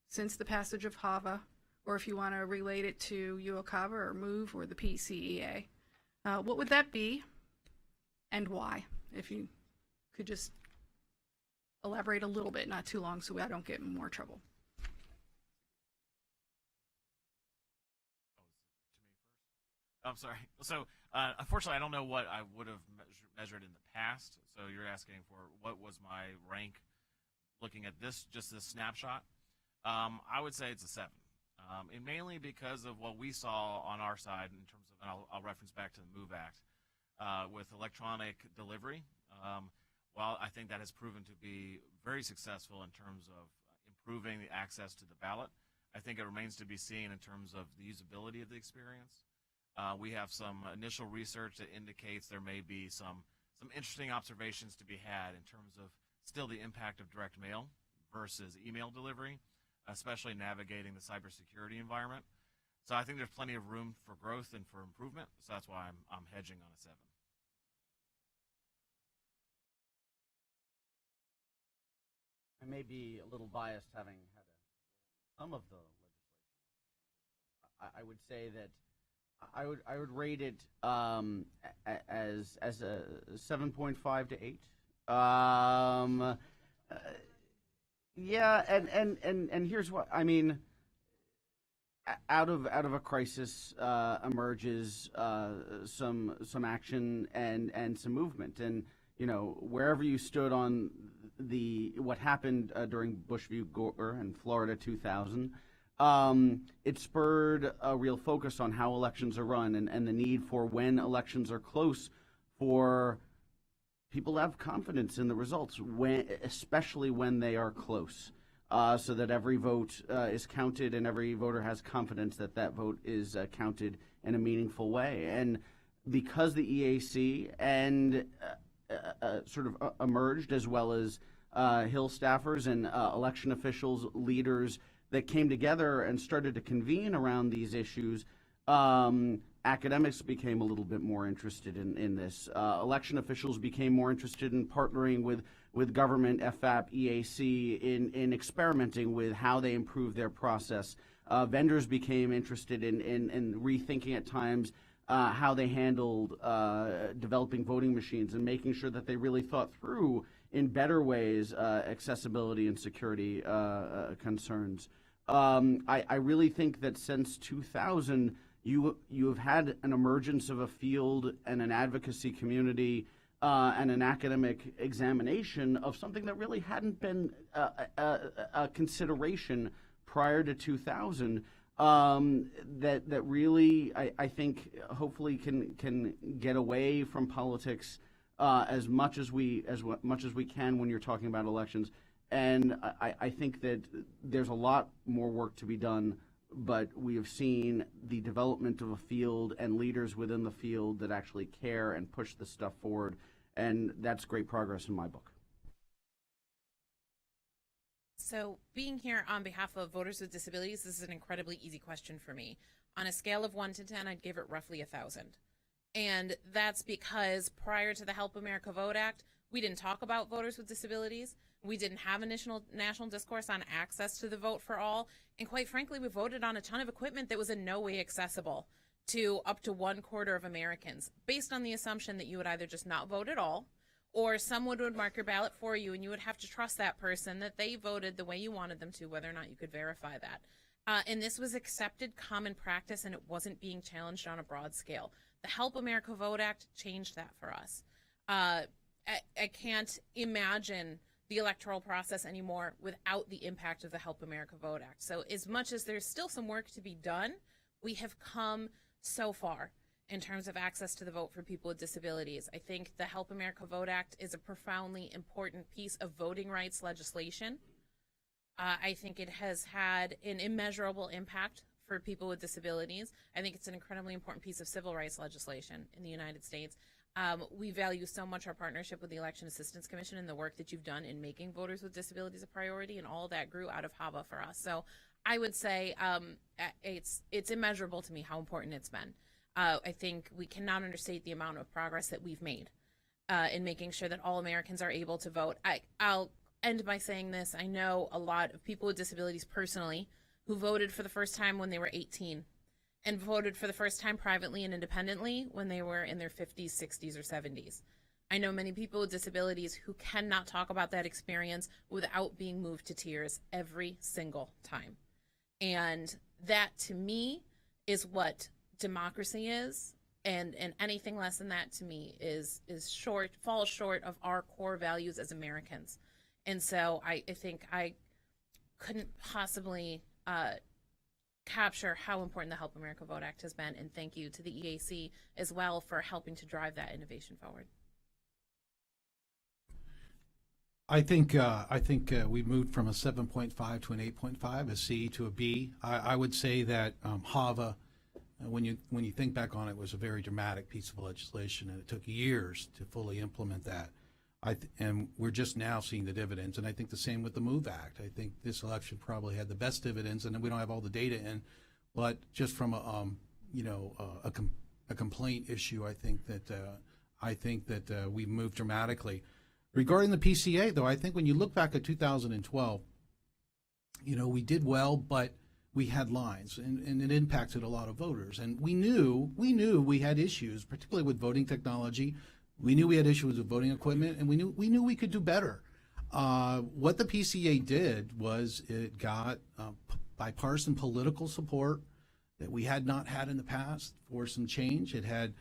since the passage of HAVA, or if you want to relate it to UOCAVA or MOVE or the PCEA, what would that be and why? If you could just elaborate a little bit, not too long, so I don't get in more trouble. I'm sorry. So, unfortunately, I don't know what I would have measured in the past. So you're asking for what was my rank looking at this, just this snapshot. I would say it's a 7. And mainly because of what we saw on our side in terms of, and I'll reference back to the MOVE Act, with electronic delivery. While I think that has proven to be very successful in terms of improving the access to the ballot, I think it remains to be seen in terms of the usability of the experience. We have some initial research that indicates there may be some interesting observations to be had in terms of still the impact of direct mail versus email delivery, especially navigating the cybersecurity environment. So I think there's plenty of room for growth and for improvement. So that's why I'm hedging on a 7. I may be a little biased having had some of the legislation. I would say that I would rate it as a 7.5 to 8. Yeah, and here's what I mean. Out of a crisis emerges some action and some movement, and you know, wherever you stood on what happened during Bush v. Gore in Florida 2000. It spurred a real focus on how elections are run and the need for, when elections are close, for people to have confidence in the results, especially when they are close, so that every vote is counted and every voter has confidence that that vote is counted in a meaningful way. And because the EAC and sort of emerged, as well as Hill staffers and election officials, leaders that came together and started to convene around these issues, academics became a little bit more interested in this. Election officials became more interested in partnering with government, FAP, EAC, in experimenting with how they improve their process. Vendors became interested in rethinking at times how they handled developing voting machines and making sure that they really thought through in better ways accessibility and security concerns. I really think that since 2000, you have had an emergence of a field and an advocacy community and an academic examination of something that really hadn't been a consideration prior to 2000. That really, I think, hopefully can get away from politics as much as we can when you're talking about elections. And I think that there's a lot more work to be done, but we have seen the development of a field and leaders within the field that actually care and push this stuff forward, and that's great progress in my book. So, being here on behalf of voters with disabilities, this is an incredibly easy question for me. On a scale of 1 to 10, I'd give it roughly 1,000. And that's because prior to the Help America Vote Act, we didn't talk about voters with disabilities. We didn't have a national discourse on access to the vote for all. And quite frankly, we voted on a ton of equipment that was in no way accessible to up to 1/4 of Americans, based on the assumption that you would either just not vote at all, or someone would mark your ballot for you, and you would have to trust that person that they voted the way you wanted them to, whether or not you could verify that. And this was accepted common practice, and it wasn't being challenged on a broad scale. The Help America Vote Act changed that for us. I can't imagine the electoral process anymore without the impact of the Help America Vote Act. So as much as there's still some work to be done, we have come so far in terms of access to the vote for people with disabilities. I think the Help America Vote Act is a profoundly important piece of voting rights legislation. I think it has had an immeasurable impact for people with disabilities. I think it's an incredibly important piece of civil rights legislation in the United States. We value so much our partnership with the Election Assistance Commission and the work that you've done in making voters with disabilities a priority, and all of that grew out of HAVA for us. So I would say it's immeasurable to me how important it's been. I think we cannot understate the amount of progress that we've made in making sure that all Americans are able to vote. I'll end by saying this. I know a lot of people with disabilities personally who voted for the first time when they were 18 and voted for the first time privately and independently when they were in their 50s, 60s, or 70s. I know many people with disabilities who cannot talk about that experience without being moved to tears every single time. And that, to me, is what democracy is, and anything less than that, to me, falls short of our core values as Americans. And so I think I couldn't possibly capture how important the Help America Vote Act has been, and thank you to the EAC as well for helping to drive that innovation forward. I think we moved from a 7.5 to an 8.5, a C to a B. I would say that HAVA, when you think back on it, was a very dramatic piece of legislation, and it took years to fully implement that. And we're just now seeing the dividends, and I think the same with the MOVE Act. I think this election probably had the best dividends, and we don't have all the data in, but just from a complaint issue, I think that we moved dramatically. Regarding the PCA, though, I think when you look back at 2012, we did well, but we had lines, and it impacted a lot of voters. And we knew we had issues, particularly with voting technology. We knew we had issues with voting equipment, and we knew we could do better. What the PCA did was it got bipartisan political support that we had not had in the past for some change. It had,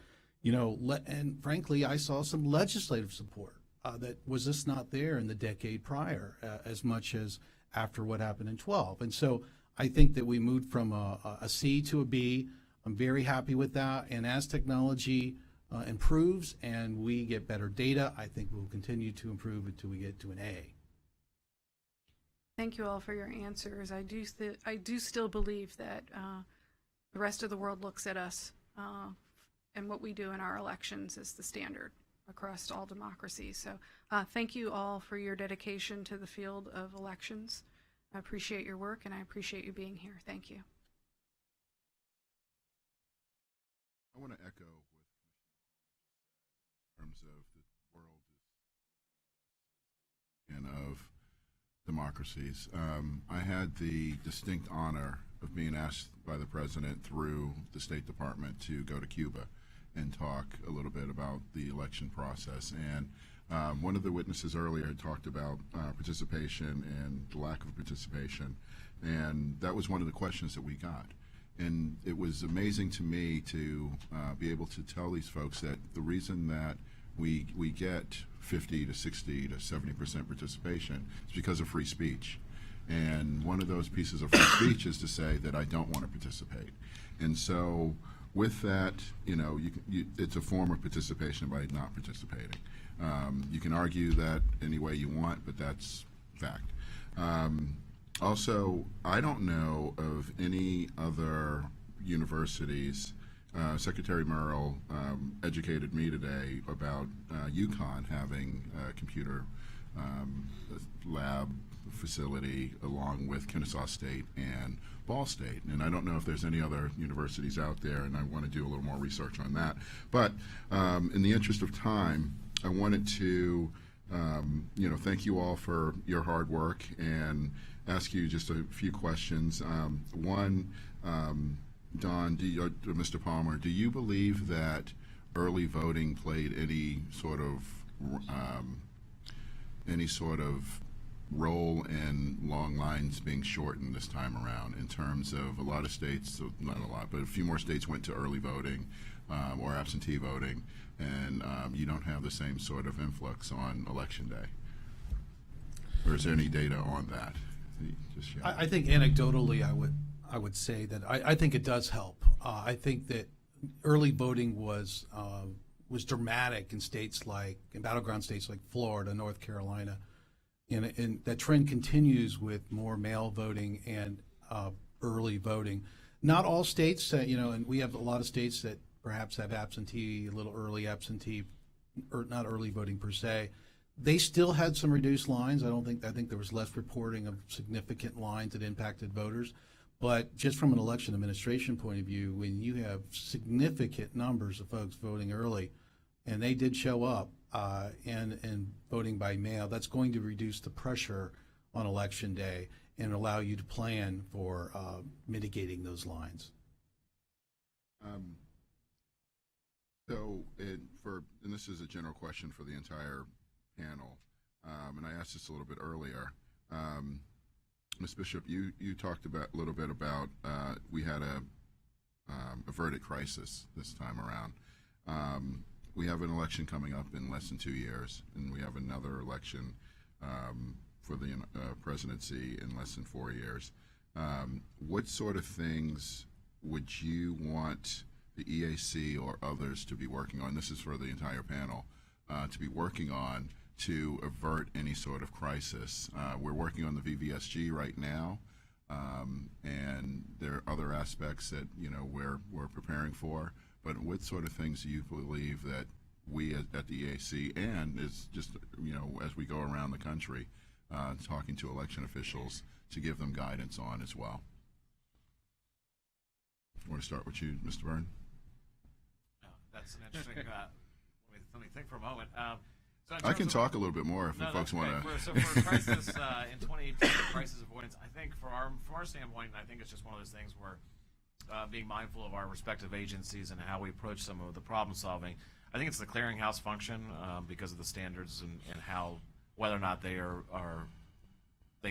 and frankly, I saw some legislative support that was just not there in the decade prior, as much as after what happened in 12. And so I think that we moved from a C to a B. I'm very happy with that. And as technology improves and we get better data, I think we'll continue to improve until we get to an A. Thank you all for your answers. I do still believe that the rest of the world looks at us and what we do in our elections is the standard across all democracies. So thank you all for your dedication to the field of elections. I appreciate your work, and I appreciate you being here. Thank you. I want to echo what in terms of the world and of democracies. I had the distinct honor of being asked by the president through the State Department to go to Cuba and talk a little bit about the election process. And one of the witnesses earlier had talked about participation and the lack of participation, and that was one of the questions that we got. And it was amazing to me to be able to tell these folks that the reason that we get 50 to 60 to 70% participation is because of free speech. And one of those pieces of free speech is to say that I don't want to participate. And so with that, it's a form of participation by not participating. You can argue that any way you want, but that's fact. Also, I don't know of any other universities. Secretary Murrell educated me today about UConn having computer lab facility along with Kennesaw State and Ball State. And I don't know if there's any other universities out there, and I want to do a little more research on that. But in the interest of time, I wanted to thank you all for your hard work and ask you just a few questions. One, Don, Mr. Palmer, do you believe that early voting played any sort of role in long lines being shortened this time around, in terms of a lot of states, so not a lot, but a few more states went to early voting or absentee voting, and you don't have the same sort of influx on election day? Or is there any data on that? Just share. I think anecdotally, I would say that I think it does help. I think that early voting was dramatic in battleground states like Florida, North Carolina, and that trend continues with more mail voting and early voting. Not all states, and we have a lot of states that perhaps have absentee, a little early absentee, or not early voting per se. They still had some reduced lines. I think there was less reporting of significant lines that impacted voters. But just from an election administration point of view, when you have significant numbers of folks voting early, and they did show up and voting by mail, that's going to reduce the pressure on election day and allow you to plan for mitigating those lines. And this is a general question for the entire panel, and I asked this a little bit earlier. Ms. Bishop, you talked a little bit about we had a verdict crisis this time around. We have an election coming up in less than 2 years, and we have another election for the presidency in less than 4 years. What sort of things would you want the EAC or others to be working on? This is for the entire panel, to be working on to avert any sort of crisis. We're working on the VVSG right now, and there are other aspects that we're preparing for. But what sort of things do you believe that we at the EAC, and is just as we go around the country talking to election officials, to give them guidance on as well? I want to start with you, Mr. Byrne. That's an interesting. Let me think for a moment. I can talk a little bit more if folks want to. So for crisis in 2018, crisis avoidance, I think from our standpoint, I think it's just one of those things where being mindful of our respective agencies and how we approach some of the problem solving. I think it's the clearinghouse function because of the standards and how whether or not they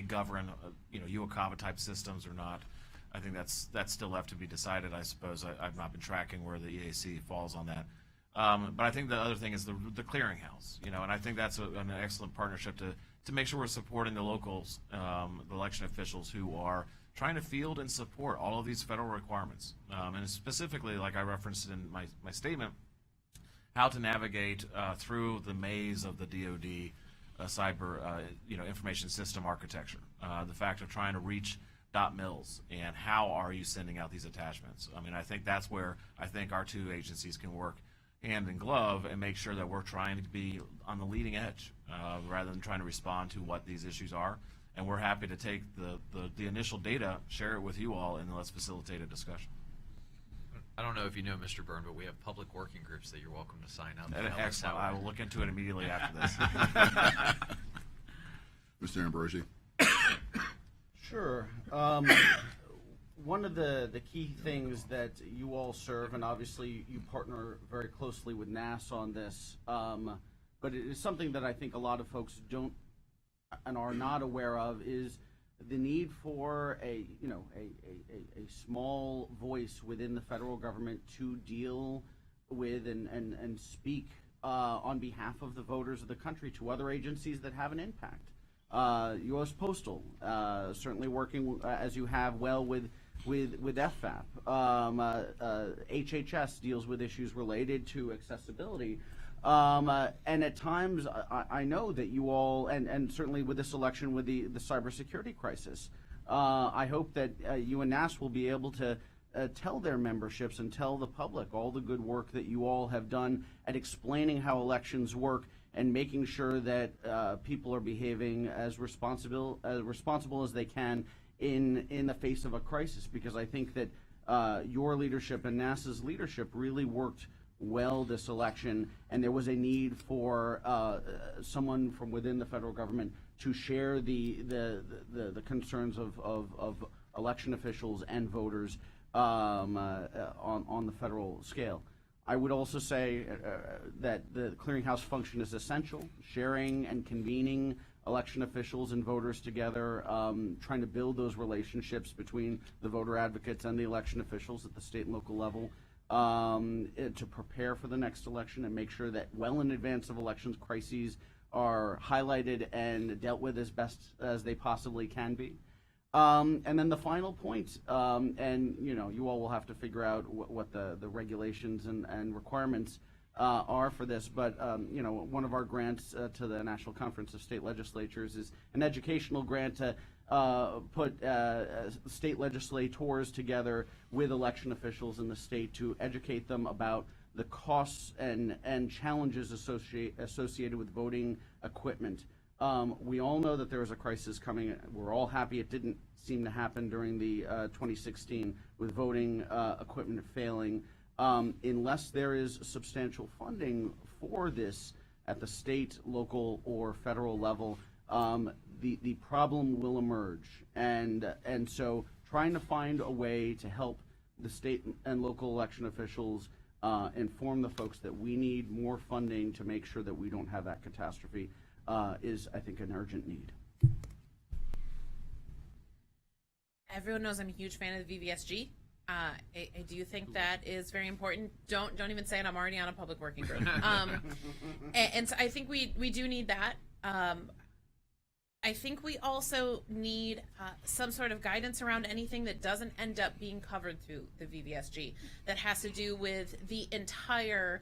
govern UOCAVA type systems or not. I think that's still left to be decided. I suppose I've not been tracking where the EAC falls on that. But I think the other thing is the clearinghouse, and I think that's an excellent partnership to make sure we're supporting the locals, the election officials who are trying to field and support all of these federal requirements. And specifically, like I referenced in my statement, how to navigate through the maze of the DoD cyber information system architecture. The fact of trying to reach .mils and how are you sending out these attachments. I mean, I think that's where I think our two agencies can work hand in glove and make sure that we're trying to be on the leading edge rather than trying to respond to what these issues are. And we're happy to take the initial data, share it with you all, and let's facilitate a discussion. I don't know if you know, Mr. Byrne, but we have public working groups that you're welcome to sign up. Excellent. I will look into it immediately after this. Mr. Ambrosi. Sure. One of the key things that you all serve, and obviously you partner very closely with NAS on this, but it is something that I think a lot of folks don't and are not aware of, is the need for a small voice within the federal government to deal with and speak on behalf of the voters of the country to other agencies that have an impact. U.S. Postal, certainly working as you have well with FFAP. HHS deals with issues related to accessibility. And at times, I know that you all, and certainly with this election with the cybersecurity crisis, I hope that you and NAS will be able to tell their memberships and tell the public all the good work that you all have done at explaining how elections work and making sure that people are behaving as responsible as they can in the face of a crisis. Because I think that your leadership and NASA's leadership really worked well this election, and there was a need for someone from within the federal government to share the concerns of election officials and voters on the federal scale. I would also say that the clearinghouse function is essential, sharing and convening election officials and voters together, trying to build those relationships between the voter advocates and the election officials at the state and local level, to prepare for the next election and make sure that well in advance of elections, crises are highlighted and dealt with as best as they possibly can be. And then the final point, and you all will have to figure out what the regulations and requirements are for this, but one of our grants to the National Conference of State Legislatures is an educational grant to put state legislators together with election officials in the state to educate them about the costs and challenges associated with voting equipment. We all know that there is a crisis coming. We're all happy it didn't seem to happen during the 2016 with voting equipment failing. Unless there is substantial funding for this at the state, local, or federal level, the problem will emerge. And so trying to find a way to help the state and local election officials inform the folks that we need more funding to make sure that we don't have that catastrophe is, I think, an urgent need. Everyone knows I'm a huge fan of the VVSG. I do think that is very important. Don't even say it. I'm already on a public working group. And so I think we do need that. I think we also need some sort of guidance around anything that doesn't end up being covered through the VVSG that has to do with the entire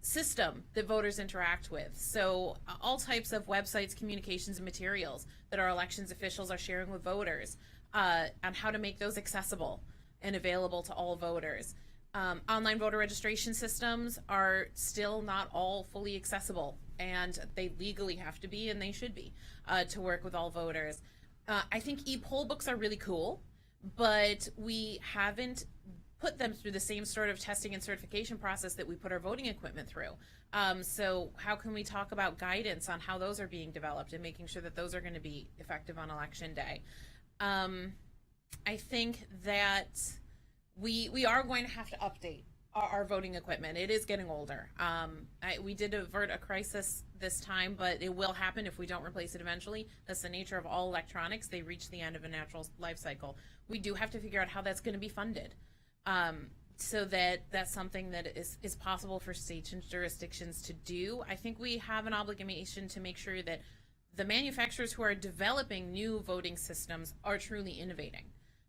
system that voters interact with. So all types of websites, communications, and materials that our elections officials are sharing with voters on how to make those accessible and available to all voters. Online voter registration systems are still not all fully accessible, and they legally have to be, and they should be, to work with all voters. I think e-poll books are really cool, but we haven't put them through the same sort of testing and certification process that we put our voting equipment through. So how can we talk about guidance on how those are being developed and making sure that those are going to be effective on Election Day? I think that we are going to have to update our voting equipment. It is getting older. We did avert a crisis this time, but it will happen if we don't replace it eventually. That's the nature of all electronics. They reach the end of a natural life cycle. We do have to figure out how that's going to be funded, so that that's something that is possible for states and jurisdictions to do. I think we have an obligation to make sure that the manufacturers who are developing new voting systems are truly innovating.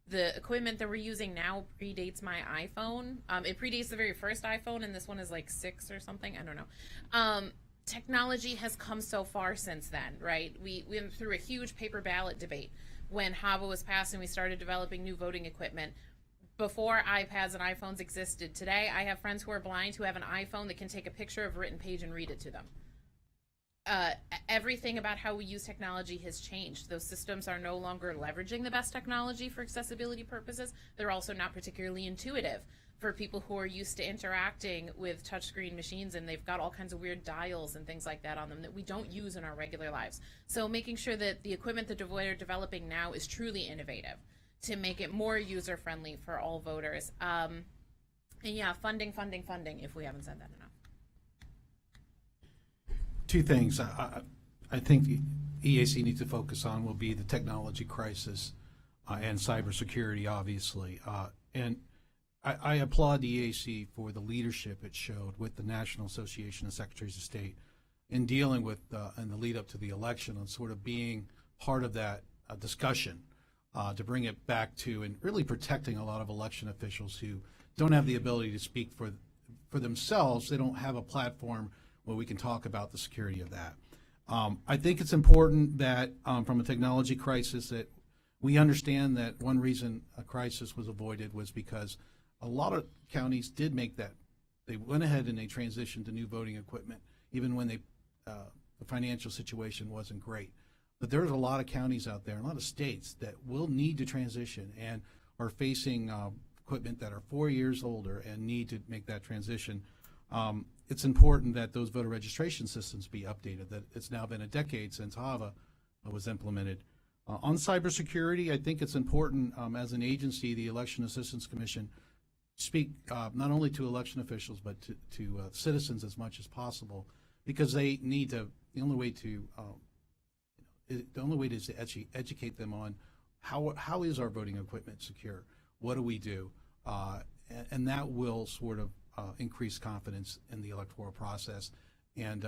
The equipment that we're using now predates my iPhone. It predates the very first iPhone, and this one is like 6 or something. I don't know. Technology has come so far since then, right? We went through a huge paper ballot debate when HAVA was passed and we started developing new voting equipment. Before iPads and iPhones existed. Today, I have friends who are blind who have an iPhone that can take a picture of a written page and read it to them. Everything about how we use technology has changed. Those systems are no longer leveraging the best technology for accessibility purposes. They're also not particularly intuitive for people who are used to interacting with touchscreen machines, and they've got all kinds of weird dials and things like that on them that we don't use in our regular lives. So making sure that the equipment that we're developing now is truly innovative to make it more user-friendly for all voters. And yeah, funding, if we haven't said that enough. Two things I think the EAC needs to focus on will be the technology crisis and cybersecurity, obviously. And I applaud the EAC for the leadership it showed with the National Association of Secretaries of State in dealing with in the lead up to the election and sort of being part of that discussion to bring it back to and really protecting a lot of election officials who don't have the ability to speak for themselves. They don't have a platform where we can talk about the security of that. I think it's important that from a technology crisis that we understand that one reason a crisis was avoided was because a lot of counties did make that. They went ahead and they transitioned to new voting equipment, even when they the financial situation wasn't great. But there's a lot of counties out there, a lot of states that will need to transition and are facing equipment that are 4 years older and need to make that transition. It's important that those voter registration systems be updated, that it's now been a decade since HAVA was implemented. On cybersecurity, I think it's important as an agency, the Election Assistance Commission, speak not only to election officials but to citizens as much as possible, because they need to. The only way is to educate them on how is our voting equipment secure. What do we do? And that will sort of increase confidence in the electoral process. And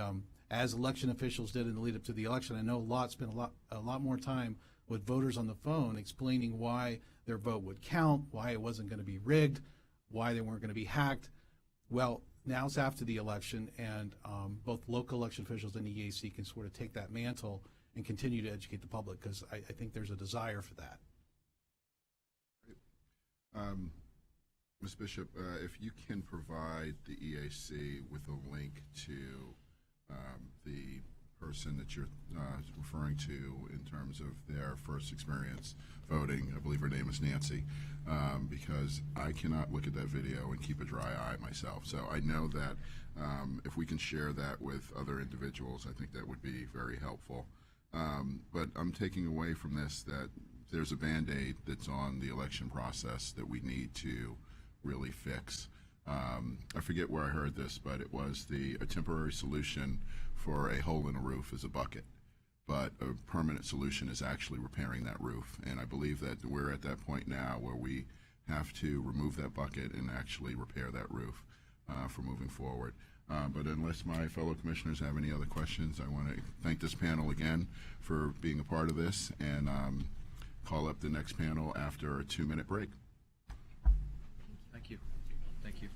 as election officials did in the lead up to the election, I know a lot spent a lot more time with voters on the phone explaining why their vote would count, why it wasn't going to be rigged, why they weren't going to be hacked. Well, now it's after the election, and both local election officials and the EAC can sort of take that mantle and continue to educate the public, because I think there's a desire for that. Ms. Bishop, if you can provide the EAC with a link to the person that you're referring to in terms of their first experience voting. I believe her name is Nancy, because I cannot look at that video and keep a dry eye myself. So I know that if we can share that with other individuals, I think that would be very helpful. But I'm taking away from this that there's a Band-Aid that's on the election process that we need to really fix. I forget where I heard this, but it was a temporary solution for a hole in a roof is a bucket, but a permanent solution is actually repairing that roof. And I believe that we're at that point now where we have to remove that bucket and actually repair that roof for moving forward. But unless my fellow commissioners have any other questions, I want to thank this panel again for being a part of this, and call up the next panel after a 2-minute break. Thank you. Thank you.